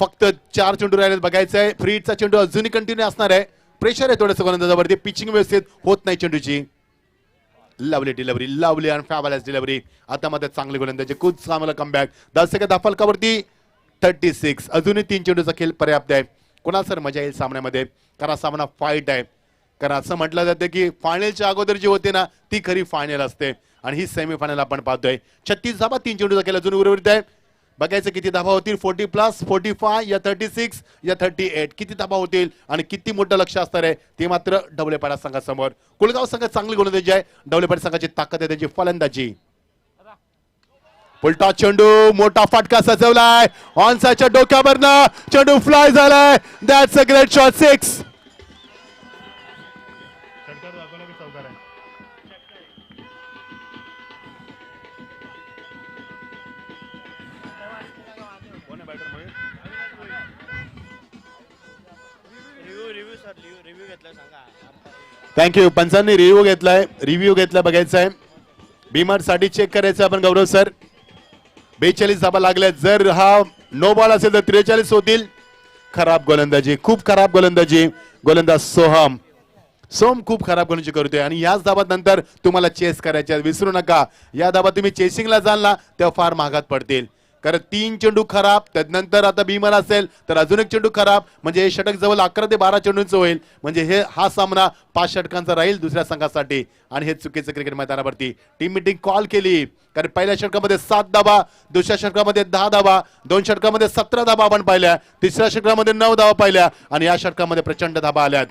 [SPEAKER 1] फक्त 4 चेंडू राहिले बघायचं आहे. फ्री हिटचा चेंडू अजूनही कंटिन्यू असणार आहे. प्रेशर आहे थोडंसं गोलंदाजावरती. पिचिंग व्यवस्थित होत नाही चेंडूची. लवली डिलिव्हरी, लवली आणि फॅबलेस डिलिव्हरी. आता मध्ये चांगली गोलंदाजी. खूप चांगला कमबॅक. 10 सेकंद धापलकावरती 36. अजूनही 3 चेंडूचा खेळ पर्याप्त आहे. कोणाला सर मजा येईल सामन्यामध्ये कारण सामना फाईट आहे. कारण असं म्हटलं जातं की फायनलच्या अगोदर जी होते ना ती खरी फायनल असते आणि ही सेमीफायनल आपण पाहतोय. 36 धावा 3 चेंडूचा खेळ अजून उर्वरित आहे. बघायचं किती धावा होतील. 40+, 45 या 36 या 38. किती धावा होतील आणि किती मोठं लक्ष असणार आहे ते मात्र ढवळेपाडा संघासमोर. कुलगाव संघ चांगली गोलंदाजी आहे. ढवळेपाडा संघाची ताकद आहे त्याची फलंदाजी. पुलटा चेंडू. मोठा फटका सजवलाय. ऑनसाच्या डोक्यावरनं चेंडू फ्लाय झालाय. That's a great shot. 6. Thank you. पंचांनी रिव्ह्यू घेतलाय बघायचं आहे. बीमार साठी चेक करायचं आपण गौरव सर. 42 धावा लागल्या. जर हा नो बॉल असेल तर 43 होतील. खराब गोलंदाजी, खूप खराब गोलंदाजी. गोलंदाज सोम खूप खराब गोलंदाजी करतोय आणि याच धावात नंतर तुम्हाला चेस करायचे विसरू नका. या धावात तुम्ही चेसिंगला जाल ना तेव्हा फार महागात पडतील कारण 3 चेंडू खराब. त्यानंतर आता बीमर असेल तर अजून एक चेंडू खराब. म्हणजे हे षटक जवळ 11 ते 12 चेंडूंचं होईल. म्हणजे हा सामना 5 षटकांचा राहील दुसऱ्या संघासाठी आणि हे चुकीचं क्रिकेट मैदानावरती. टीम मीटिंग कॉल केली कारण पहिल्या षटकामध्ये 7 धावा, दुसऱ्या षटकामध्ये 10 धावा, 2 षटकामध्ये 17 धावा आपण पाहिल्या, तिसऱ्या षटकामध्ये 9 धावा पाहिल्या आणि या षटकामध्ये प्रचंड धावा आल्यात.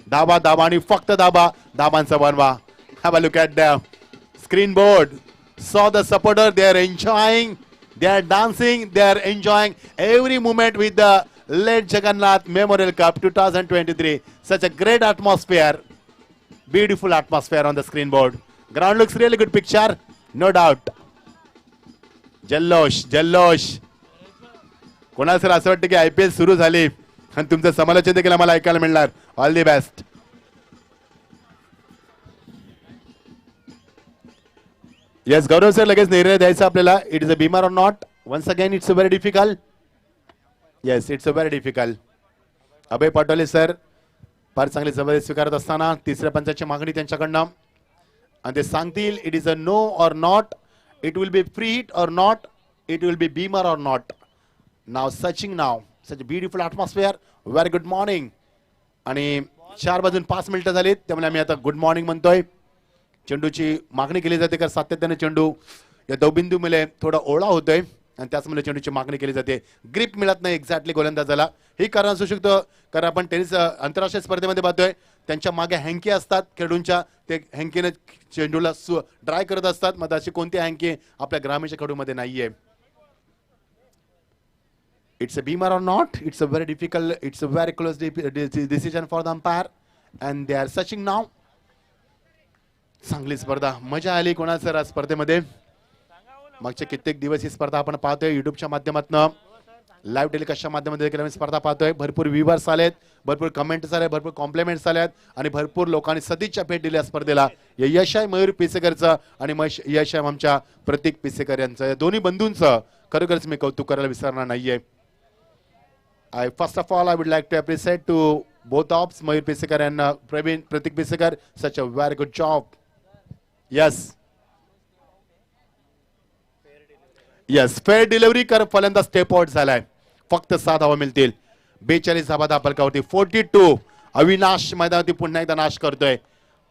[SPEAKER 1] धावा आणि फक्त धावांचा बनवा. Have a look at the screen board. Saw the supporter. They are enjoying. They are dancing, they are enjoying every moment with the late Jagannath Memorial Cup 2023. Such a great atmosphere, beautiful atmosphere on the screen board. Ground looks really good picture, no doubt. जल्लोष. कोणाला sir असं वाटतं की IPL सुरू झाली आणि तुमचं समालोचन देखील आम्हाला ऐकायला मिळणार. All the best. Yes Gaurav sir लगेच निर्णय द्यायचा आपल्याला. It is a beamer or not. Once again it's a very difficult. Yes it's a very difficult. Abhay Patole sir फार चांगली जबाबदारी स्वीकारत असताना तिसऱ्या पंचाची मागणी त्यांच्याकडनं. आणि ते सांगतील it is a no or not, it will be free hit or not, it will be beamer or not. Now searching now such beautiful atmosphere. Very good morning. आणि 4:05 झालीत, त्यामुळे आम्ही आता गुड मॉर्निंग म्हणतोय. चेंडूची मागणी केली जाते कारण सातत्याने चेंडू या दवबिंदू मुळे थोडा ओळा होतोय आणि त्याचमुळे चेंडूची मागणी केली जाते. ग्रिप मिळत नाही एक्झॅक्टली गोलंदाजाला. हे कारण असू शकतं कारण आपण टेनिस आंतरराष्ट्रीय स्पर्धेमध्ये पाहतोय त्यांच्या मागे हँकी असतात खेळूंच्या, ते हँकीने चेंडूला ड्राय करत असतात. मग अशी कोणती हँकी आपल्या ग्रामीणच्या खेळूमध्ये नाहीये. It's a beamer or not? It's a very difficult, it's a very close decision for the umpire and they are searching now. चांगली स्पर्धा, मजा आली कोणाचं स्पर्धेमध्ये. मागचे कित्येक दिवस ही स्पर्धा आपण पाहतोय युट्यूबच्या माध्यमातून, लाईव्ह टेलिकास्टच्या माध्यमातून देखील आम्ही स्पर्धा पाहतोय. भरपूर व्ह्यूवर्स आलेत, भरपूर कमेंट्स आले, भरपूर कॉम्प्लिमेंट्स आल्यात आणि भरपूर लोकांनी सदिच्छा भेट दिली या स्पर्धेला. यश आहे मयूर पिसेकरचं आणि यश आहे आमच्या प्रतीक पिसेकर यांचं. या दोन्ही बंधूंचं खरोखरच मी कौतुक करायला विसरणार नाहीये. First of all, I would like to appreciate to both of Mayur Pisekar and Pratik Pisekar. Such a very good job. Yes. Yes. Fair delivery कर फलंदा स्टेप आउट झालाय. फक्त 6 धावा मिळतील. 42 धावा फलकावरती. 42. अविनाश मैदानावरती पुन्हा एकदा नाश करतोय.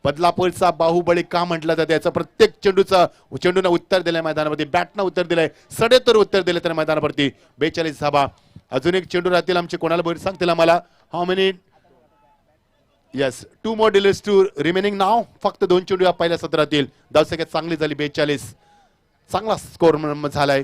[SPEAKER 1] बदलापूरचा बाहुबली का म्हटलं जातं याचं प्रत्येक चेंडूनं उत्तर दिलंय मैदानावरती. बॅटनं उत्तर दिलंय, सडेतोर उत्तर दिले त्या मैदानावरती. 42 धावा. अजून एक चेंडू राहतील आमचे, कोणाला बोल सांगतील आम्हाला. How many? Yes, 2 more deliveries to remaining नाव. फक्त 2 चेंडू या पहिल्या सत्रातील. धावसंख्या चांगली झाली 42. चांगला स्कोर झालाय.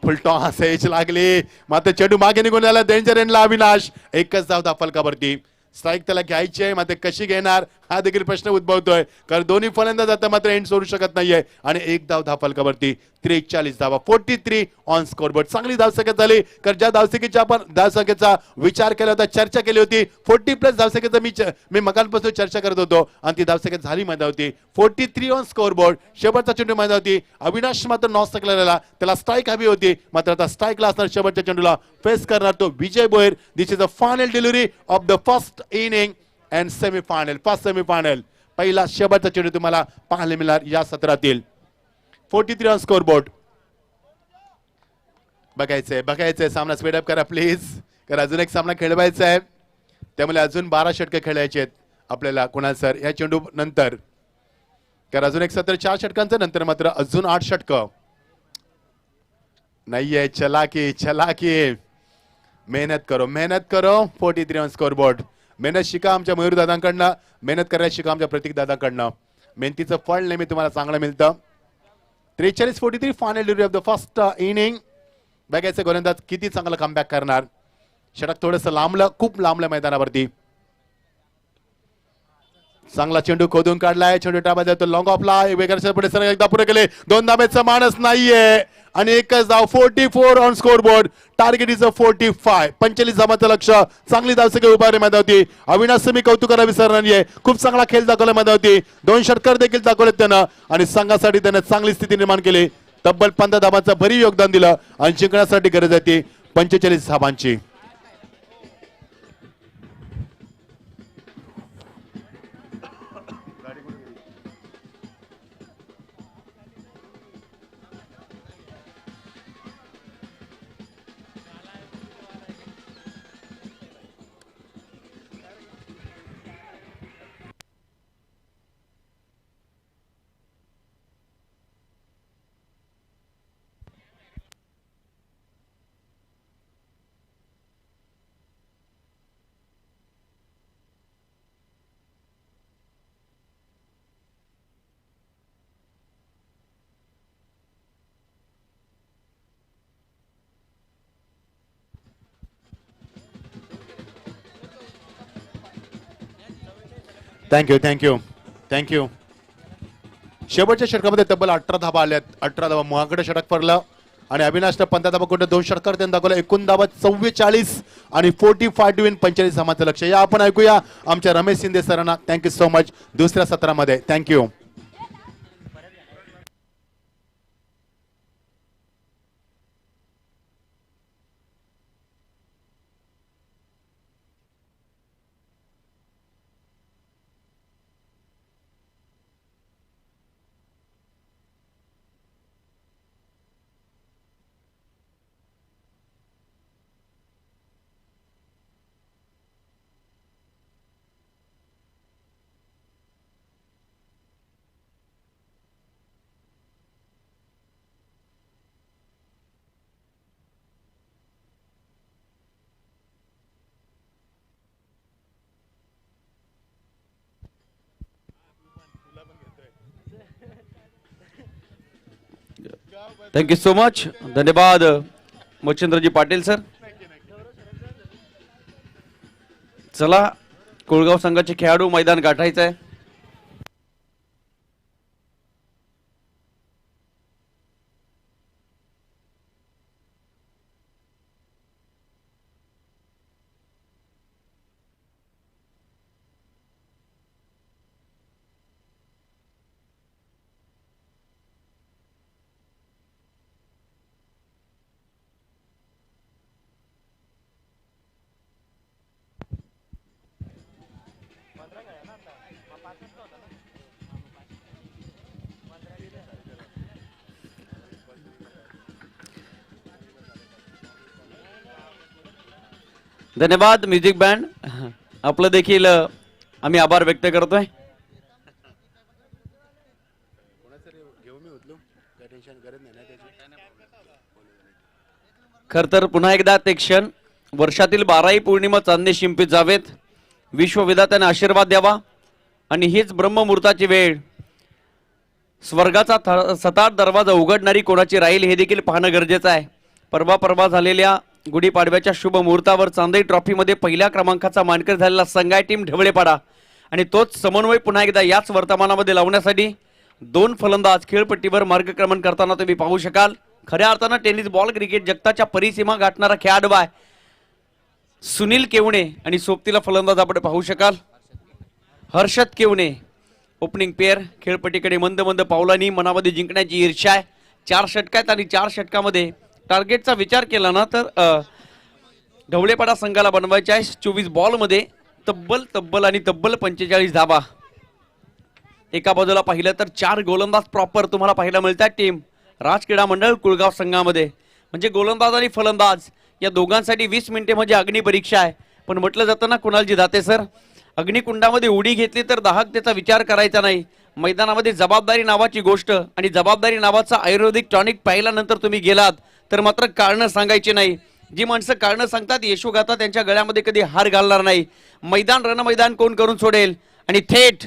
[SPEAKER 1] फुलटॉस एज लागली मात्र चेंडू मागे निघून आला. डेंजर एंडला अविनाश. एकच धाव फलकावरती. स्ट्राईक त्याला घ्यायची आहे मात्र कशी घेणार हा देखील प्रश्न उद्भवतोय कारण दोन्ही फलंदाज आता मात्र एंड सोडू शकत नाहीये. आणि एक धाव फलकावरती. 43 धावा. 43 ऑन स्कोरबोर्ड. चांगली धावसंख्या झाली कारण ज्या धावसंख्येचा आपण धावसंख्येचा विचार केला होता, चर्चा केली होती, 40+ धावसंख्येचा मी मगांपासून चर्चा करत होतो आणि ती धावसंख्या झाली मैदानावरती. 43 ऑन स्कोरबोर्ड. शेवटचा चेंडू मैदानावरती. अविनाश मात्र नॉन राहिला, त्याला स्ट्राईक हवी होती मात्र आता स्ट्राईकला असणार. शेवटच्या चेंडूला फेस करणार तो Vijay Bhoyar. This is a final delivery of the first inning and semifinal. First semifinal. पहिला शेवटचा चेंडू तुम्हाला पाहायला मिळणार या सत्रातील. 43 ऑन स्कोरबोर्ड. बघायचंय सामना स्पीडअप करा प्लीज कारण अजून एक सामना खेळवायचा आहे, त्यामुळे अजून 12 षटके खेळायचे आहेत आपल्याला. कुणाल सर या चेंडू नंतर कारण अजून एक सत्र 4 षटकांचं, नंतर मात्र अजून 8 षटकं नाहीये. चला की मेहनत करो. 43 ऑन स्कोरबोर्ड. मेहनत शिका आमच्या मयूर दादांकडनं, मेहनत करायला शिका आमच्या प्रतीक दादांकडनं. मेहनतीचं फळ नेहमी तुम्हाला चांगलं मिळतं. 43-43 final delivery of the first inning. बघायचं गोलंदाज किती चांगलं कमबॅक करणार. षटक थोडंसं लांबलं, खूप लांबलं मैदानावरती. चांगला चेंडू खोदून काढलाय. चेंडू टाबा जातो लॉंग ऑफला. पुढे सर एकदा पुढे गेले. 2 धाब्याचा माणस नाहीये आणि एकच धाव. 44 on scoreboard. Target is a 45. 45 धावांचं लक्ष. चांगली धावसंख्या उभारली मैदानावरती. अविनाश मी कौतुक करायला विसरणार नाहीये. खूप चांगला खेळ दाखवला मैदानावरती. 2 षटकार देखील दाखवलेत त्यानं आणि संघासाठी त्यानं चांगली स्थिती निर्माण केली. तब्बल 15 धावांचं भरीव योगदान दिलं आणि जिंकण्यासाठी गरज आहे ती 45 धावांची. थँक्यू. शेवटच्या षटकामध्ये तब्बल 18 धावा आल्यात. 18 धावा महागडे षटक पडलं आणि अविनाशनं 15 धावा कोणत्या 2 षटकार त्यांनी दाखवलं. एकूण धावा 44 आणि 45 टू विन 45 धावांचं लक्ष. या आपण ऐकूया आमच्या रमेश शिंदे सरांना. Thank you so much. दुसऱ्या सत्रामध्ये थँक्यू.
[SPEAKER 2] Thank you so much. धन्यवाद मच्छिंद्रजी पाटील सर. चला कोळगाव संघाचे खेळाडू मैदान गाठायचं आहे. धन्यवाद म्युझिक बँड. आपलं देखील आम्ही आभार व्यक्त करतोय. खर तर पुन्हा एकदा ते क्षण वर्षातील 12ही पौर्णिमा चांदणे शिंपीत जावेत. विश्वविधात्याने आशीर्वाद द्यावा आणि हीच ब्रह्ममुहूर्ताची वेळ स्वर्गाचा सताट दरवाजा उघडणारी कोणाची राहील हे देखील पाहणं गरजेचं आहे. परवा झालेल्या गुढीपाडव्याच्या शुभ मुहूर्तावर चांदई ट्रॉफीमध्ये पहिल्या क्रमांकाचा मानकरी झालेला संघ आहे टीम ढवळेपाडा. आणि तोच समन्वय पुन्हा एकदा याच वर्तमानामध्ये लावण्यासाठी 2 फलंदाज खेळपट्टीवर मार्गक्रमण करताना तुम्ही पाहू शकाल. खऱ्या अर्थानं टेनिस बॉल क्रिकेट जगताच्या परिसीमा गाठणारा खेळाडू आहे सुनील केवणे. आणि सोबतीला फलंदाज आपण पाहू शकाल हर्षद केवणे. ओपनिंग पेअर खेळपट्टीकडे मंद मंद पावलांनी मनामध्ये जिंकण्याची ईर्ष्या आहे. 4 षटक आहेत आणि 4 षटकामध्ये टार्गेटचा विचार केला ना तर ढवळेपाडा संघाला बनवायचे आहे 24 बॉलमध्ये तब्बल 45 धाबा. एका बाजूला पाहिलं तर 4 गोलंदाज प्रॉपर तुम्हाला पाहायला मिळतात टीम राज क्रीडा मंडळ कुळगाव संघामध्ये. म्हणजे गोलंदाज आणि फलंदाज या दोघांसाठी 20 मिनिटे म्हणजे अग्निपरीक्षा आहे. पण म्हटलं जातं ना कुणालजी दाते सर, अग्निकुंडामध्ये उडी घेतली तर दाहकतेचा विचार करायचा नाही. मैदानामध्ये जबाबदारी नावाची गोष्ट आणि जबाबदारी नावाचा आयुर्वेदिक टॉनिक पाहिल्यानंतर तुम्ही गेलात तर मात्र कारणं सांगायची नाही. जी माणसं कारणं सांगतात यशोगाथा त्यांच्या गळ्यामध्ये कधी हार घालणार नाही. मैदान रणमैदान कोण करून सोडेल. आणि थेट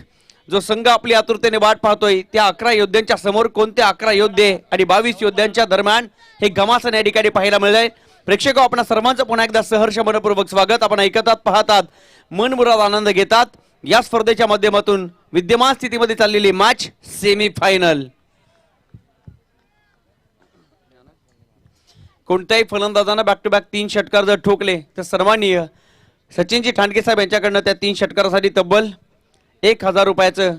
[SPEAKER 2] जो संघ आपली आतुरतेने वाट पाहतोय त्या 11 योद्ध्यांच्या समोर कोणते 11 योद्धे आणि 22 योद्ध्यांच्या दरम्यान हे घमासन या ठिकाणी पाहायला मिळेल. प्रेक्षक आपण सर्वांचं पुन्हा एकदा सहर्ष मनपूर्वक स्वागत. आपण ऐकतात पाहतात मनमुराद आनंद घेतात. या स्पर्धेच्या माध्यमातून विद्यमान स्थितीमध्ये चाललेली मॅच सेमी फायनल. कोणत्याही फलंदाजांना बॅक टू बॅक 3 षटकार जर ठोकले तर सर्वांनी सचिनजी ठाणके साहेब यांच्याकडनं त्या 3 षटकारासाठी तब्बल 1000 रुपयाचं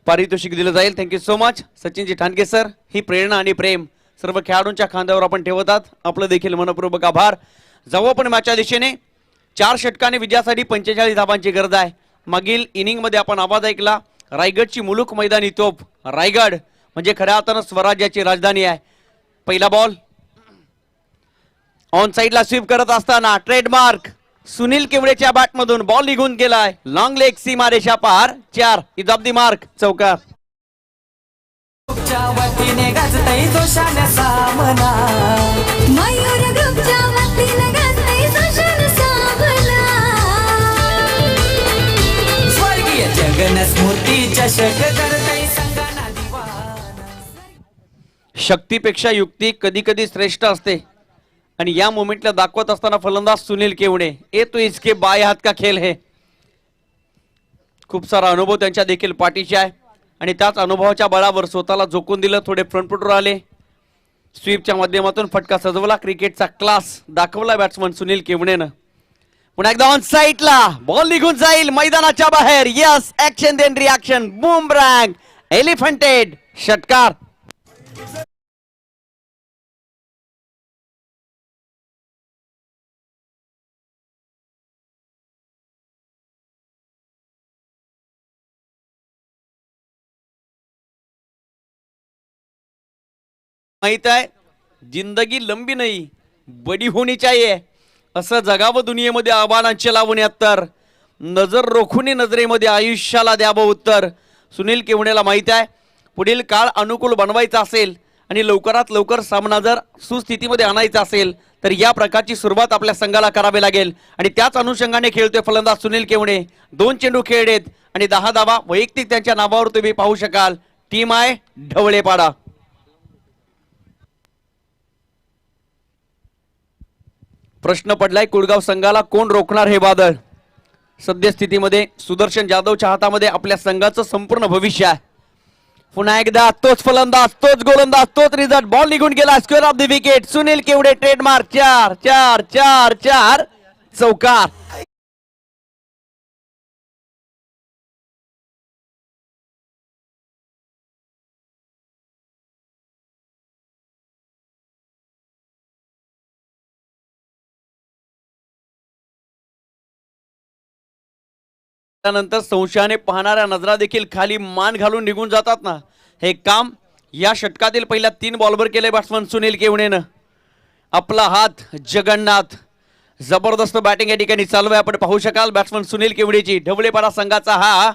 [SPEAKER 2] पारितोषिक दिलं जाईल. थँक्यू सो मच सचिनजी ठाणके सर. ही प्रेरणा आणि प्रेम सर्व खेळाडूंच्या खांद्यावर आपण ठेवतात. आपलं देखील मनपूर्वक आभार. जाऊ आपण मॅचच्या दिशेने. 4 षटकाने विजयासाठी 45 धावांची गरज आहे. मागील इनिंगमध्ये आपण आवाज ऐकला रायगडची मुलूक मैदानी तोफ. रायगड म्हणजे खऱ्या अर्थानं स्वराज्याची राजधानी आहे. पहिला बॉल ऑन साइडला स्वीप करत असताना ट्रेडमार्क सुनील केवळेच्या बॅटमधून बॉल निघून गेलाय. लॉंग लेग सीमारेषा पार 4 इज ऑफ द मार्क. चौकार. शक्तीपेक्षा युक्ती कधी कधी श्रेष्ठ असते आणि या मोमेंटला दाखवत असताना फलंदाज सुनील केवणे ए तो इसके बाय हात का खेल है. खूप सारा अनुभव त्यांच्या देखील पाठीशी आहे आणि त्याच अनुभवाच्या बळावर स्वतःला झोकून दिलं. थोडे फ्रंट फुटर आले. स्वीपच्या माध्यमातून फटका सजवला. क्रिकेटचा क्लास दाखवला बॅट्समन सुनील केवणेनं. पुन्हा एकदा ऑन साइडला बॉल निघून जाईल मैदानाच्या बाहेर. Yes action then reaction boomerang एलिफंटेड षटकार. माहित आहे जिंदगी लंबी नाही बडी होनी चाहिए असं जगावं दुनियेमध्ये आव्हानांचे लावून तर नजर रोखून नजरेमध्ये आयुष्याला द्यावं उत्तर. सुनील केवणेला माहित आहे पुढील काळ अनुकूल बनवायचा असेल आणि लवकरात लवकर सामना जर सुस्थितीमध्ये आणायचा असेल तर या प्रकारची सुरुवात आपल्या संघाला करावी लागेल आणि त्याच अनुषंगाने खेळतोय फलंदाज सुनील केवणे. 2 चेंडू खेळलेत आणि 10 धावा वैयक्तिक त्यांच्या नावावर तुम्ही पाहू शकाल. टीम आहे ढवळेपाडा. प्रश्न पडलाय कुळगाव संघाला, कोण रोखणार हे वादळ. सद्यस्थितीमध्ये सुदर्शन जाधवच्या हातामध्ये आपल्या संघाचं संपूर्ण भविष्य आहे. पुन्हा एकदा तोच फलंदाज, तोच गोलंदाज, तोच रिझल्ट. बॉल निघून गेला, square off the wicket. Sunil Kevde trademark 4 4 4 4 चौकार. त्यानंतर संशयाने पाहणाऱ्या नजरा देखील खाली मान घालून निघून जातात ना, हे काम या षटकातील पहिल्या 3 बॉलवर केले बॅट्समन सुनील केवणेनं. आपला हात जगन्नाथ. जबरदस्त बॅटिंग या ठिकाणी चालू आहे, आपण पाहू शकाल बॅट्समन सुनील केवडेची. ढवळेपाडा संघाचा हा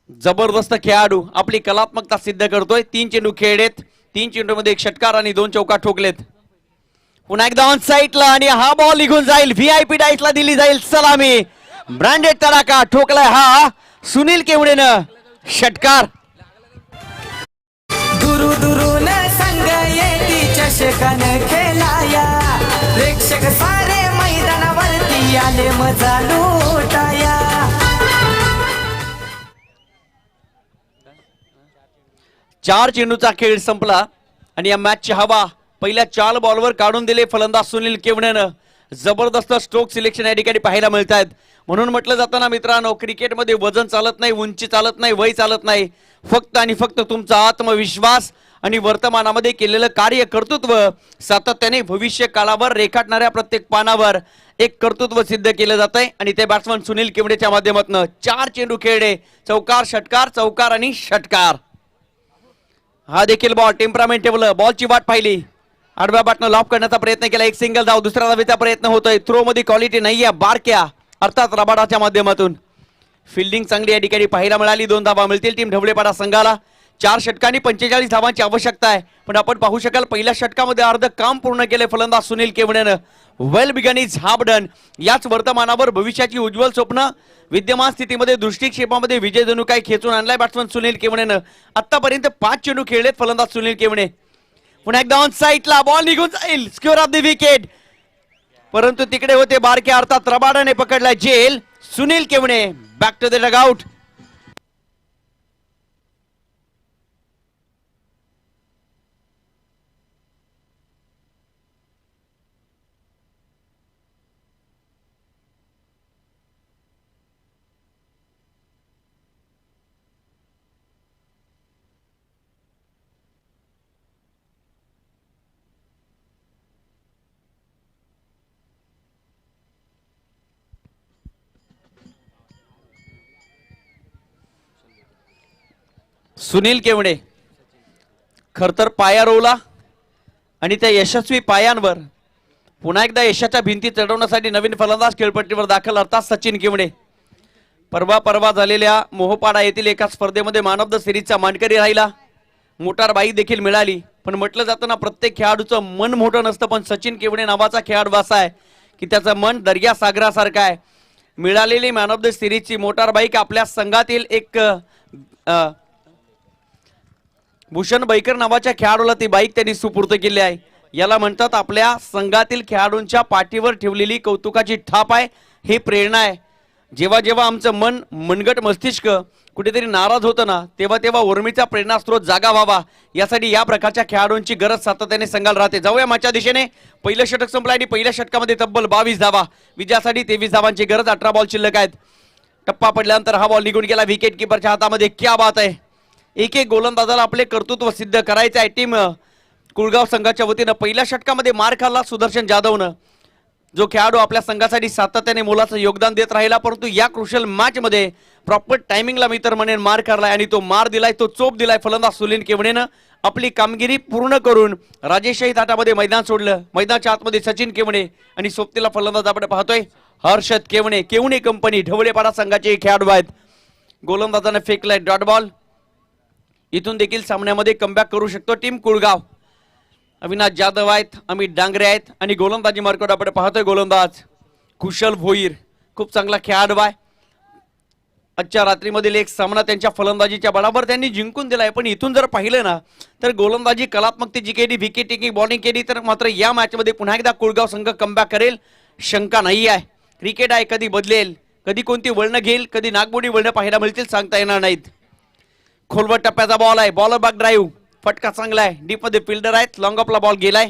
[SPEAKER 2] जबरदस्त खेळाडू आपली कलात्मकता सिद्ध करतोय. 3 चेंडू खेळलेत, 3 चेंडूमध्ये 1 षटकार आणि 2 चौका ठोकलेत. पुन्हा एकदा ऑन साईडला आणि हा बॉल निघून जाईल. व्हीआयपी डाईसला दिली जाईल सलामी. ब्रँडेड तडाखा ठोकलाय हा सुनील केवडेनं. षटकार.
[SPEAKER 3] दुरू दुरून संग येती चषकान खेळाया, प्रेक्षक सारे मैदानावरती आले मजा लुटाया.
[SPEAKER 2] 4 चेंडूचा खेळ संपला आणि या मॅचची हवा पहिल्या 4 बॉलवर काढून दिले फलंदाज सुनील केवडेनं. जबरदस्त स्ट्रोक सिलेक्शन या ठिकाणी पाहायला मिळत आहेत. म्हणून म्हटलं जातं ना मित्रांनो, क्रिकेटमध्ये वजन चालत नाही, उंची चालत नाही, वय चालत नाही. फक्त आणि फक्त तुमचा आत्मविश्वास आणि वर्तमानामध्ये केलेलं कार्य, कर्तृत्व सातत्याने भविष्य काळावर रेखाटणाऱ्या प्रत्येक पानावर एक कर्तृत्व सिद्ध केलं जात आहे. आणि ते बॅट्समन सुनील केवडेच्या माध्यमातून 4 चेंडू खेळले, चौकार षटकार, चौकार आणि षटकार. हा देखील बॉल टेम्परामेंटेबल बॉलची वाट पाहिली. आडव्या बॅटनं लॉक करण्याचा प्रयत्न केला, 1 सिंगल धाव. दुसऱ्या धावेचा प्रयत्न होतोय. थ्रो मध्ये क्वालिटी नाहीये बारक्या अर्थात रबाडाच्या माध्यमातून. फिल्डिंग चांगली या ठिकाणी पाहायला मिळाली. 2 धावा मिळतील टीम ढवळेपाडा संघाला. 4 षटकांनी 45 धावांची आवश्यकता आहे. पण आपण पाहू शकाल पहिल्या षटकामध्ये अर्ध काम पूर्ण केले फलंदाज सुनील केवडेनं. Well begun is half done. याच वर्तमानावर भविष्याची उज्ज्वल स्वप्न विद्यमान स्थितीमध्ये दृष्टिक्षेपामध्ये विजय जणू काय खेचून आणलाय बॅट्समन सुनील केवडेनं. आतापर्यंत 5 चेंडू खेळलेत फलंदाज सुनील केवडे. पुन्हा एकदा ऑन साईडला बॉल निघून जाईल, स्क्वेअर ऑफ द विकेट. परंतु तिकडे होते बारके अर्थात रबाडाने पकडला जेल. Sunil Kevde back to the dugout. Sunil Kevde खरतर पाया रोवला आणि त्या यशस्वी पायांवर पुन्हा एकदा यशाच्या भिंती चढवण्यासाठी नवीन फलंदाज खेळपट्टीवर दाखल अर्थात सचिन केवडे. परवा झालेल्या मोहपाडा येथील एका स्पर्धेमध्ये मॅन ऑफ द सिरीजचा मानकरी राहिला. मोटार बाईक देखील मिळाली. पण म्हटलं जातं ना, प्रत्येक खेळाडूचं मन मोठं नसतं, पण सचिन केवडे नावाचा खेळाडू असा आहे की त्याचं मन दर्या सागरासारखं आहे. मिळालेली मॅन ऑफ द सिरीजची मोटार बाईक आपल्या संघातील एक भूषण बैकर नावाच्या खेळाडूला ती बाईक त्यांनी सुपूर्द केली आहे. याला म्हणतात आपल्या संघातील खेळाडूंच्या पाठीवर ठेवलेली कौतुकाची थाप आहे, ही प्रेरणा आहे. जेव्हा जेव्हा आमचं मन मनगट मस्तिष्क कुठेतरी नाराज होतं ना, तेव्हा तेव्हा उर्मीचा प्रेरणास्त्रोत जागा व्हावा यासाठी या प्रकारच्या खेळाडूंची गरज सातत्याने संघाला राहते. जाऊया मॅचच्या दिशेने. पहिलं षटक संपलं आणि पहिल्या षटकामध्ये तब्बल 22 धावा. विजयासाठी 23 धावांची गरज. 18 बॉल शिल्लक आहेत. टप्पा पडल्यानंतर हा बॉल निघून गेला विकेट किपरच्या हातामध्ये. क्या बात आहे. एक गोलंदाजाला आपले कर्तृत्व सिद्ध करायचं आहे. टीम कुळगाव संघाच्या वतीनं पहिल्या षटकामध्ये मार खाल्ला सुदर्शन जाधवनं, जो खेळाडू आपल्या संघासाठी सातत्याने मोलाचं योगदान देत राहिला. परंतु या क्रुशल मॅच मध्ये प्रॉपर टायमिंगला मी तर म्हणेन मार खाल्लाय आणि तो मार दिलाय, तो चोप दिलाय फलंदाज सुनील केवडेनं. आपली कामगिरी पूर्ण करून राजेशाही थाटामध्ये मैदान सोडलं. मैदानाच्या आतमध्ये सचिन केवडे आणि सोबतीला फलंदाज आपण पाहतोय हर्षद केवणे. केवणे कंपनी ढवळेपाडा संघाचे खेळाडू आहेत. गोलंदाजाने फेकलाय डॉट बॉल. इथून देखील सामन्यामध्ये कमबॅक करू शकतो टीम कुळगाव. अविनाश जाधव आहेत, अमित डांगरे आहेत आणि गोलंदाजी मार्कवर आपण पाहतोय गोलंदाज कुशल भोईर. खूप चांगला खेळाडू आहे. आजच्या रात्रीमधील एक सामना त्यांच्या फलंदाजीच्या बळावर त्यांनी जिंकून दिलाय. पण इथून जर पाहिलं ना तर गोलंदाजी कलात्मकतेची केली, विकेट टेकिंग बॉलिंग केली तर मात्र या मॅच मध्ये पुन्हा एकदा कुळगाव संघ कमबॅक करेल शंका नाही आहे. क्रिकेट आहे, कधी बदलेल, कधी कोणती वळणं घेईल, कधी नागमोडी वळणं पाहायला मिळतील सांगता येणार नाहीत. खोलवर टप्प्याचा बॉल आहे, बॉलर बॅक ड्राईव्ह, फटका चांगला आहे, डीप मध्ये फिल्डर आहेत, लॉंग ऑफला बॉल गेलाय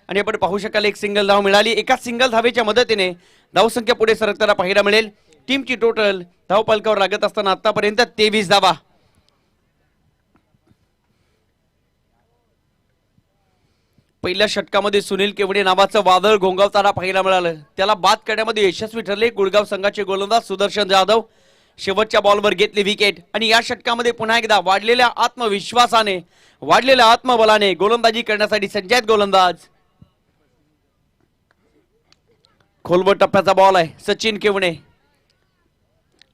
[SPEAKER 2] आणि आपण पाहू शकाल एक सिंगल धाव मिळाली. एका सिंगल धावेच्या मदतीने धावसंख्या पुढे सरकताना पाहायला मिळेल. टीमची टोटल धावपलकावर लागत असताना आतापर्यंत 23 धावा. पहिल्या षटकामध्ये सुनील केवडे नावाचं वादळ घोंगावताना पाहायला मिळालं, त्याला बाद करण्यामध्ये यशस्वी ठरले गुळगाव संघाचे गोलंदाज सुदर्शन जाधव. शेवटच्या बॉलवर घेतली विकेट आणि या षटकामध्ये पुन्हा एकदा वाढलेल्या आत्मविश्वासाने, वाढलेल्या आत्मबलाने गोलंदाजी करण्यासाठी सज्ज आहेत गोलंदाज. खोलवर टप्प्याचा बॉल आहे, सचिन केवणे.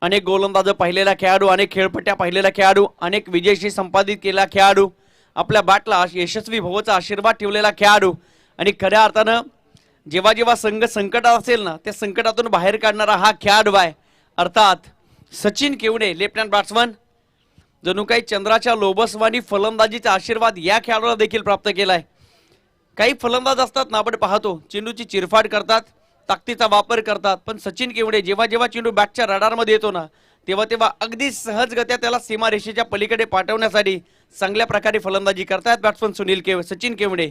[SPEAKER 2] अनेक गोलंदाज पाहिलेला खेळाडू, अनेक खेळपट्ट्या पाहिलेला खेळाडू, अनेक विजयशी संपादित केलेला खेळाडू, आपल्या बॅटला यशस्वी भवचा आशीर्वाद ठेवलेला खेळाडू आणि खऱ्या अर्थानं जेव्हा जेव्हा संघ संकटात असेल ना त्या संकटातून बाहेर काढणारा हा खेळाडू आहे अर्थात सचिन केवणे. लेफ्ट हँड बॅट्समन, जणू काही चंद्राच्या लोबसवानी फलंदाजीचा आशीर्वाद या खेळाडूला देखील प्राप्त केलाय. काही फलंदाज असतात ना आपण पाहतो चेंडूची चिरफाड करतात, ताकदीचा वापर करतात, पण सचिन केवडे जेव्हा जेव्हा चेंडू बॅटच्या रडारमध्ये येतो ना तेव्हा तेव्हा अगदी सहजगत्या त्याला सीमारेषेच्या पलीकडे पाठवण्यासाठी चांगल्या प्रकारे फलंदाजी करतात बॅट्समन सचिन केवडे.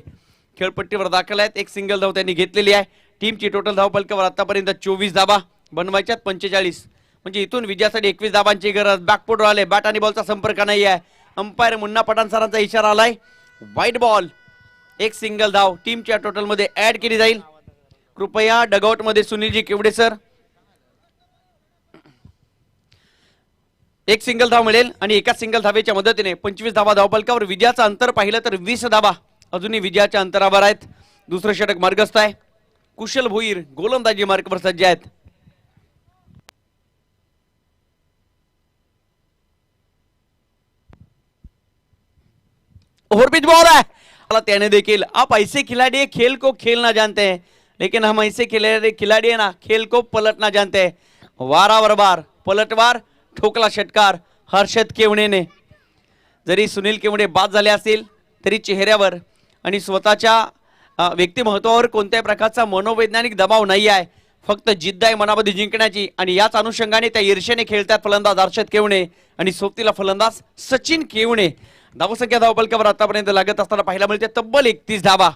[SPEAKER 2] खेळपट्टीवर दाखल आहेत, एक सिंगल धाव त्यांनी घेतलेली आहे. टीमची टोटल धावपलकावर आतापर्यंत 24 धावा, बनवायच्यात 45, म्हणजे इथून विजयासाठी 21 धावांची गरज. बॅकफुटवर आले, बॅट आणि बॉलचा संपर्क नाही आहे. अंपायर मुन्ना पठाण सरांचा इशारा आलाय, वाईड बॉल. एक सिंगल धाव टीमच्या टोटल मध्ये ऍड केली जाईल. कृपया डगआउट मध्ये सुनीलजी केवडे सर. एक सिंगल धाव मिळेल आणि एका सिंगल धावेच्या मदतीने 25 धावा धावपलकावर. विजयाचं अंतर पाहिलं तर 20 धावा अजूनही विजयाच्या अंतरावर आहेत. दुसरं षटक मार्गस्थ आहे. कुशल भोईर गोलंदाजी मार्कवर सज्ज आहेत. ओव्हरपिच बॉल आहे, त्याने देखील आप ऐसे खिलाड़ी खेल को खेलना जानते हैं लेकिन हम ऐसे खिलाड़ी है ना खेल को पलटना जानते हैं. वारावर बार पलटवार ठोकला षटकार हर्षद केवणेने. जरी सुनील केवणे बाद झाले असतील तरी चेहऱ्यावर आणि स्वतःच्या व्यक्तिमत्वावर कोणत्याही प्रकारचा मनोवैज्ञानिक दबाव नाही आहे, फक्त जिद्द आहे मनामध्ये जिंकण्याची आणि याच अनुषंगाने त्या ईर्ष्येने खेळतात फलंदाज हर्षद केवणे आणि सोबतीला फलंदाज सचिन केवणे. धावसंख्या धावपलकावर आतापर्यंत लागत असताना पाहायला मिळते तब्बल 31 धावा.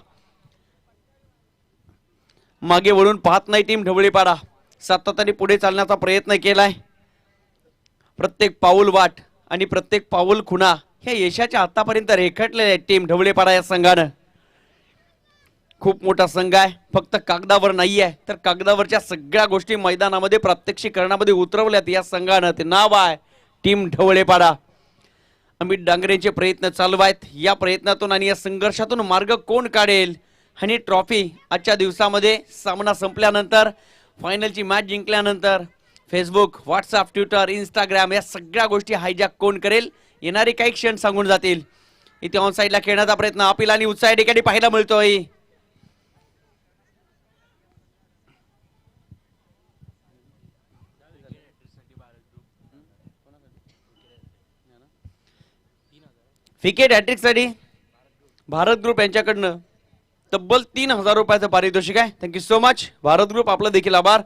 [SPEAKER 2] मागे वळून पाहत नाही टीम ढवळीपाडा, सातत्याने पुढे चालण्याचा प्रयत्न केलाय. प्रत्येक पाऊल वाट आणि प्रत्येक पाऊल खुणा ह्या यशाच्या आतापर्यंत रेखाटलेल्या टीम ढवळीपाडा या संघानं. खूप मोठा संघ आहे, फक्त कागदावर नाही आहे तर कागदावरच्या सगळ्या गोष्टी मैदानामध्ये प्रात्यक्षिकरणामध्ये उतरवल्यात या संघानं. ते नाव आहे टीम ढवळीपाडा. अमित डांगरेंचे प्रयत्न चालू आहेत. या प्रयत्नातून आणि या संघर्षातून मार्ग कोण काढेल आणि ट्रॉफी आजच्या दिवसामध्ये सामना संपल्यानंतर फायनलची मॅच जिंकल्यानंतर फेसबुक, व्हॉट्सअप, ट्विटर, इंस्टाग्राम या सगळ्या गोष्टी हायजॅक कोण करेल येणारे काही क्षण सांगून जातील. इथे ऑन साईडला खेळण्याचा प्रयत्न अपील आणि उत्साह ठिकाणी पाहायला मिळतोय. विकेट हॅट्रिक साठी भारत ग्रुप यांच्याकडनं तब्बल 3000 रुपयाचं पारितोषिक आहे. Thank you so much Bharat group, आपलं देखील आभार.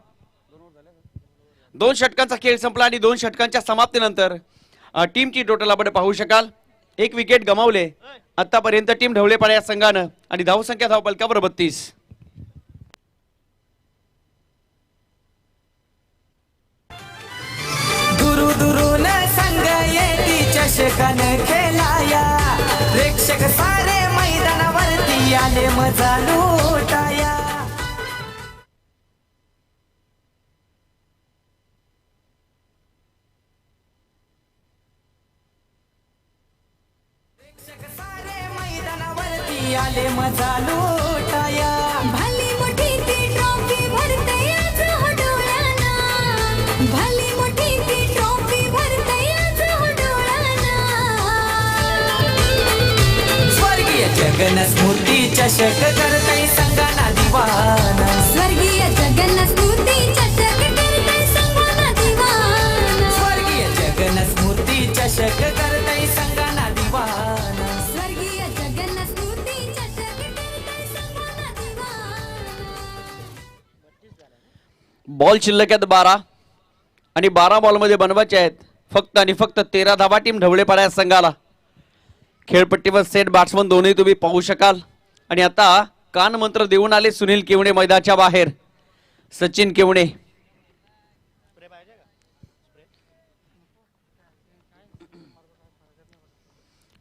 [SPEAKER 2] 2 षटकांचा खेळ संपला आणि 2 षटकांच्या समाप्तीनंतर टीमची टोटल आपण पाहू शकाल. 1 विकेट गमावले आतापर्यंत टीम ढवळेपाडा या संघानं आणि धावसंख्या धावपलकावर 32.
[SPEAKER 3] दुरू दुरून संग येती चषकन खेळाया, प्रेक्षक सारे मैदानावरती आले मजा लुटाया. प्रेक्षक सारे मैदानावरती आले मजा लुटाया.
[SPEAKER 4] भली मोठी ती ट्रॉफी भरते आज हो डोळ्याना, भली मोठी ती ट्रॉफी भरते आज हो डोळ्याना.
[SPEAKER 3] स्वर्गीय जगन स्मृती चषक करतय संगाना दिवाना,
[SPEAKER 4] स्वर्गीय जगन्नाथ स्तुती चषक करते संगाना दिवाना.
[SPEAKER 3] स्वर्गीय
[SPEAKER 2] बॉल शिल्लक आहेत 12 आणि 12 बॉलमध्ये बनवायचे आहेत फक्त आणि फक्त 13 धावा. टीम ढवळेपाडा या संघाला. खेळपट्टीवर सेट बॅट्समन दोन्ही तुम्ही पाहू शकाल. आणि आता कान मंत्र देऊन आले सुनील केवणे मैदानाच्या बाहेर. सचिन केवणे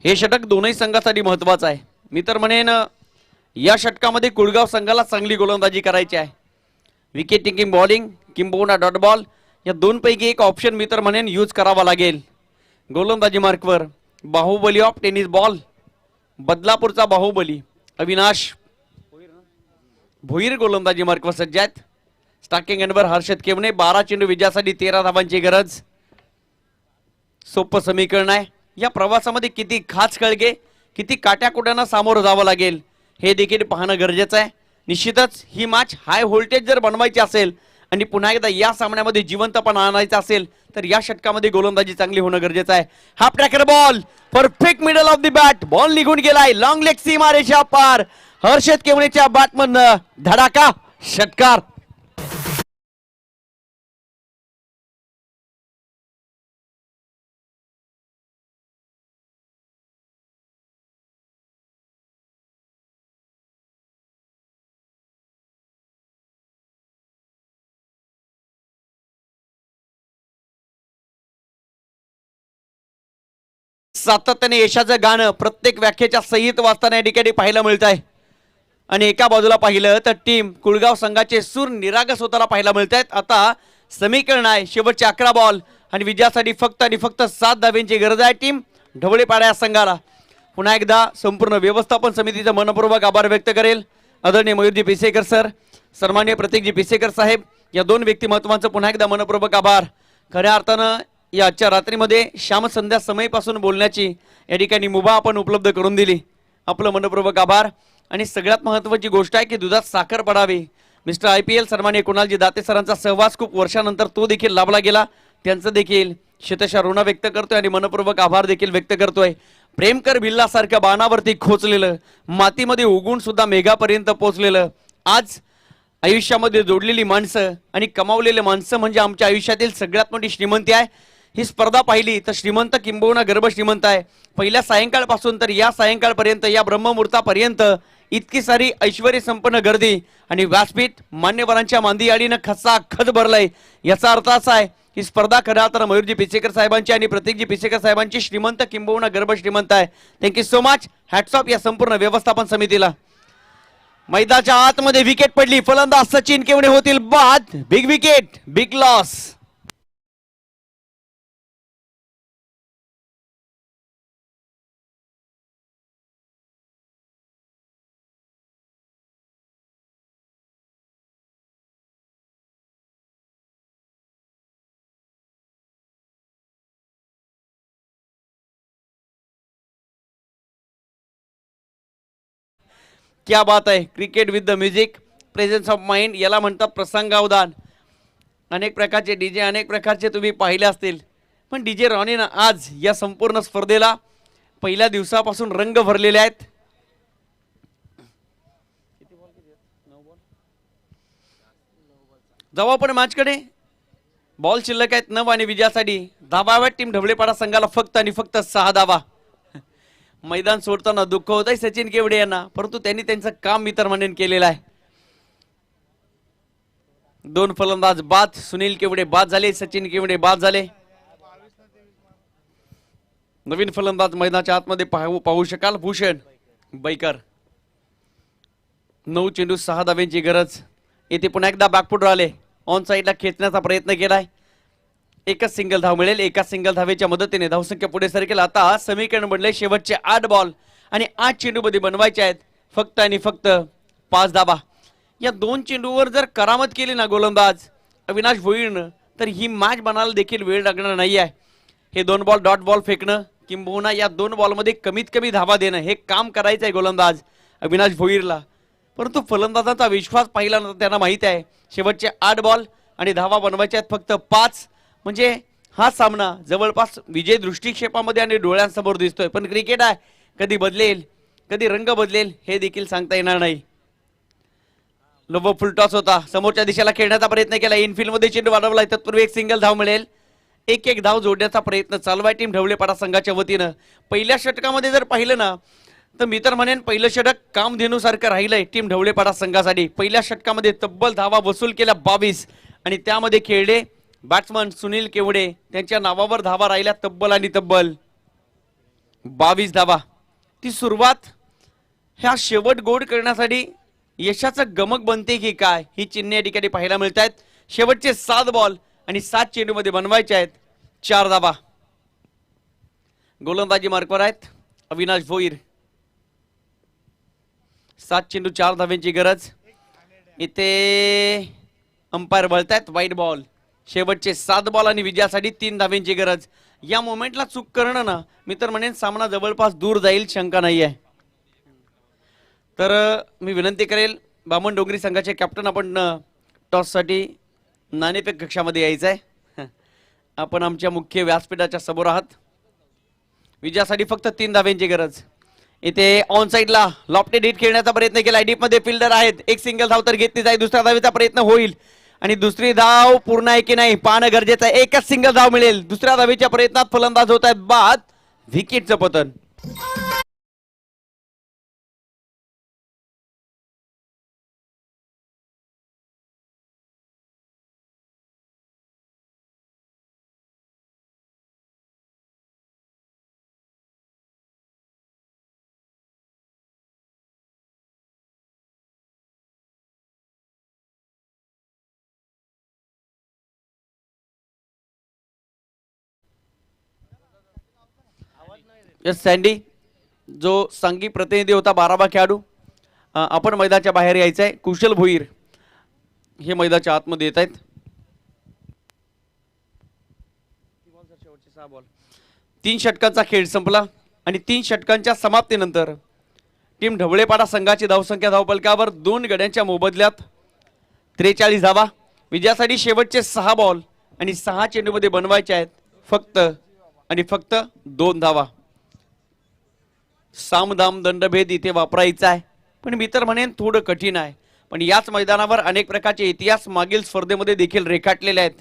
[SPEAKER 2] हे षटक दोनही संघासाठी महत्वाचं आहे. मी तर म्हणेन या षटकामध्ये कुळगाव संघाला चांगली गोलंदाजी करायची आहे. विकेट टेकिंग बॉलिंग किंबहुना डॉट बॉल या दोनपैकी एक ऑप्शन मी तर म्हणेन यूज करावा लागेल. गोलंदाजी मार्कवर बाहुबली ऑफ टेनिस बॉल बदलापूरचा बाहुबली अविनाश भोईर गोलंदाजी मार्कवर सज्ज आहेत. स्टार्टिंग एंडवर हर्षद केवणे. 12 चेंडू विजयासाठी 13 धावांची गरज. सोपं समीकरण आहे. या प्रवासामध्ये किती खाच कळगे किती काट्याकुट्यांना सामोरं जावं लागेल हे देखील पाहणं गरजेचं आहे. निश्चितच ही मॅच हाय व्होल्टेज जर बनवायची असेल आणि पुन्हा एकदा या सामन्यामध्ये जिवंतपणा आणायचा असेल तर या षटकामध्ये गोलंदाजी चांगली होणं गरजेचं आहे. Half tracker ball perfect middle of the bat. Ball निघून गेलाय लॉंग लेग सीमारेषा पार. हर्षद केवणेच्या बॅटमधनं धडाका षटकार. सातत्याने यशाचं गाणं प्रत्येक व्याख्येच्या संहित वाचताना या ठिकाणी पाहायला मिळत आहे. आणि एका बाजूला पाहिलं तर टीम कुळगाव संघाचे सूर निरागस होताना पाहायला मिळत आहेत. आता समीकरण आहे शेवटचे 11 बॉल आणि विजयासाठी फक्त आणि फक्त 7 धाब्यांची गरज आहे. टीम ढवळेपाडा या संघाला. पुन्हा एकदा संपूर्ण व्यवस्थापन समितीचा मनपूर्वक आभार व्यक्त करेल. आदरणीय मयूरजी पिसेकर सर, सन्माननीय प्रतीकजी पिसेकर साहेब या दोन व्यक्तिमत्वांचं पुन्हा एकदा मनपूर्वक आभार. खऱ्या अर्थानं या आजच्या रात्रीमध्ये श्याम संध्या समयपासून बोलण्याची या ठिकाणी मुभा आपण उपलब्ध करून दिली. आपलं मनपूर्वक आभार. आणि सगळ्यात महत्त्वाची गोष्ट आहे की दुधात साखर पडावी. मिस्टर IPL सन्माननीय कुणालजी दाते सरांचा सहवास खूप वर्षानंतर तो देखील लाभला गेला. त्यांचं देखील शतशः ऋण व्यक्त करतोय आणि मनपूर्वक आभार देखील व्यक्त करतोय. प्रेमकर भिल्लासारख्या बाणावरती खोचलेलं मातीमध्ये उगून सुद्धा मेघापर्यंत पोहोचलेलं आज आयुष्यामध्ये जोडलेली माणसं आणि कमावलेले माणसं म्हणजे आमच्या आयुष्यातील सगळ्यात मोठी श्रीमंती आहे. ही स्पर्धा पाहिली तर श्रीमंत किंबहुना गर्भ श्रीमंत आहे. पहिल्या सायंकाळपासून तर या सायंकाळपर्यंत या ब्रह्ममुहूर्तापर्यंत इतकी सारी ऐश्वर्य संपन्न गर्दी आणि व्यासपीठ मान्यवरांच्या मांदियाळीनं खचाखच भरलंय. याचा अर्थ असा आहे ही स्पर्धा खऱ्या तर मयूरजी पिसेकर साहेबांची आणि प्रतीकजी पिसेकर साहेबांची श्रीमंत किंबहुना गर्भ श्रीमंत आहे. Thank you so much. Hats off या संपूर्ण व्यवस्थापन समितीला. मैदानाच्या आतमध्ये विकेट पडली. फलंदाज सचिन केवणे होतील बाद. Big wicket big loss. क्या बात आहे. Cricket with the music presence of mind याला म्हणतात प्रसंगावधान. अनेक प्रकारचे डीजे अनेक प्रकारचे तुम्ही पाहिले असतील पण डीजे रॉनीनं आज या संपूर्ण स्पर्धेला पहिल्या दिवसापासून रंग भरलेले आहेत. जाऊ आपण मॅचकडे. बॉल शिल्लक आहेत 9 आणि विजयासाठी धाबाव्यात टीम ढवळेपाडा संघाला फक्त आणि फक्त 6 धावा. मैदान सोडताना दुःख होत आहे सचिन केवडे यांना परंतु त्यांनी त्यांचं काम मी तर म्हणेन केलेलं आहे. 2 फलंदाज बाद. सुनील केवडे बाद झाले. सचिन केवडे बाद झाले. नवीन फलंदाज मैदानाच्या आतमध्ये पाहू शकाल भूषण बैकर. 9 चेंडू 6 धाव्यांची गरज. येथे पुन्हा एकदा बॅकफूट आले. ऑन साईडला खेचण्याचा प्रयत्न केलाय. एकच सिंगल धाव मिळेल. एका सिंगल धावेच्या मदतीने धावसंख्या पुढे सरकेल. आता समीकरण बनले शेवटचे 8 बॉल आणि 8 चेंडू मध्ये बनवायचे आहेत फक्त आणि फक्त 5 धावा. या 2 चेंडूवर जर करामत केली ना गोलंदाज अविनाश भोईरनं तर ही मॅच बनायला देखील वेळ लागणार नाही आहे. हे 2 बॉल डॉट बॉल फेकणं किंबहुना या 2 बॉलमध्ये कमीत कमी धावा देणं हे काम करायचं आहे गोलंदाज अविनाश भोईरला. परंतु फलंदाजांचा विश्वास पाहिला ना त्यांना माहिती आहे शेवटचे 8 बॉल आणि धावा बनवायचे आहेत फक्त 5. म्हणजे हा सामना जवळपास विजय दृष्टिक्षेपामध्ये आणि डोळ्यांसमोर दिसतोय. पण क्रिकेट आहे कधी बदलेल कधी रंग बदलेल हे देखील सांगता येणार नाही. व फुलटॉस होता. समोरच्या दिशेला खेळण्याचा प्रयत्न केला. इनफिल्ड मध्ये चेंडू वाढवला. तत्पूर्वी एक सिंगल धाव मिळेल. एक धाव जोडण्याचा प्रयत्न चालू आहे टीम ढवळेपाडा संघाच्या वतीनं. पहिल्या षटकामध्ये जर पाहिलं ना तर मी तर म्हणेन पहिलं षटक कामधेनूसारखं राहिलंय टीम ढवळेपाडा संघासाठी. पहिल्या षटकामध्ये तब्बल धावा वसूल केल्या 22 आणि त्यामध्ये खेळले बॅट्समन सुनील केवडे. त्यांच्या नावावर धावा राहिल्या तब्बल आणि तब्बल 22 धावा. ती सुरुवात ह्या शेवट गोड करण्यासाठी यशाचं गमक बनते की काय ही चिन्हे या ठिकाणी पाहायला मिळत आहेत. शेवटचे 7 बॉल आणि 7 चेंडूमध्ये बनवायचे आहेत 4 धावा. गोलंदाजी मार्कवर आहेत अविनाश भोईर. 7 चेंडू 4 धाव्यांची गरज. इथे अंपायर वळतायत वाईट बॉल. शेवटचे 7 बॉल आणि विजयासाठी 3 धाव्यांची गरज. या मोमेंटला चूक करणं ना मी तर म्हणेन सामना जवळपास दूर जाईल शंका नाही आहे. तर मी विनंती करेल बामण डोंगरी संघाचे कॅप्टन आपण टॉससाठी नाणेफेक कक्षामध्ये यायचं आहे. आपण आमच्या मुख्य व्यासपीठाच्या समोर आहात. विजयासाठी फक्त 3 धाव्यांची गरज. इथे ऑन साइडला लॉफ्टेड हिट खेळण्याचा प्रयत्न केला. डीप मध्ये फिल्डर आहेत. एक सिंगल धाव तर घेतली जाईल. दुसऱ्या धावेचा प्रयत्न होईल आणि दुसरी धाव पूर्ण आहे की नाही पाहणं गरजेचं आहे. एकच सिंगल धाव मिळेल. दुसऱ्या धावेच्या प्रयत्नात फलंदाज होत आहेत बाद. विकेटचं पतन. यस सँडी जो सांघिक प्रतिनिधी होता 12वा खेळाडू आपण मैदानाच्या बाहेर यायचं आहे. कुशल भोईर हे मैदानाच्या आतमध्ये येत आहेत. 3 षटकांचा खेळ संपला आणि 3 षटकांच्या समाप्तीनंतर टीम ढवळेपाडा संघाची धावसंख्या धावपलकावर 2 गड्यांच्या मोबदल्यात 43 धावा. विजयासाठी शेवटचे 6 बॉल आणि 6 चेंडूमध्ये बनवायचे आहेत फक्त आणि फक्त 2 धावा. सामदाम दंडभेद इथे वापरायचा आहे पण मी तर म्हणेन थोडं कठीण आहे. पण याच मैदानावर अनेक प्रकारचे इतिहास मागील स्पर्धेमध्ये देखील रेखाटलेले आहेत.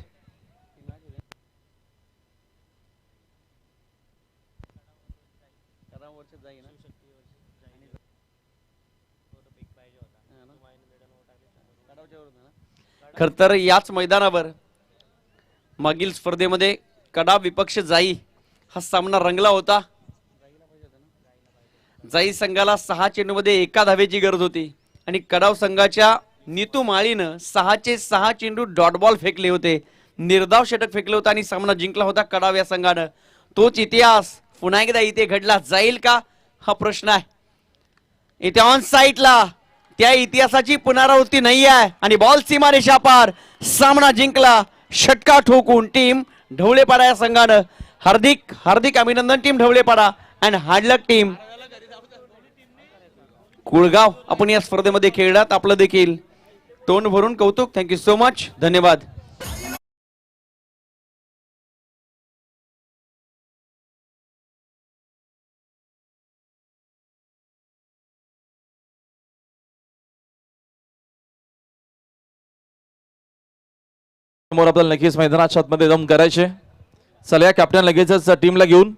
[SPEAKER 2] खर तर याच मैदानावर मागील स्पर्धेमध्ये कडा विपक्ष जाई हा सामना रंगला होता. जाई संघाला 6 चेंडूमध्ये 1 धावेची गरज होती आणि कडाव संघाच्या नीतू माळीनं 6चे 6 चेंडू डॉट बॉल फेकले होते. निर्धाव षटक फेकले होते आणि सामना जिंकला होता कडाव या संघानं. तोच इतिहास पुन्हा एकदा इथे घडला जाईल का हा प्रश्न आहे. इथे ऑन साइडला त्या इतिहासाची पुनरावृत्ती नाही आहे आणि बॉल सीमारेषा पार. सामना जिंकला षटका ठोकून टीम ढवळेपाडा या संघानं. हार्दिक हार्दिक अभिनंदन टीम ढवळेपाडा अँड हार्डलक टीम कुळगाव. आपण या स्पर्धेमध्ये खेळलात. आपलं देखील तोंड भरून कौतुक. Thank you so much. धन्यवाद.
[SPEAKER 5] समोर आपल्याला नक्कीच मैदानाच्या आतमध्ये दम करायचे. चला या कॅप्टन लगेचच टीमला घेऊन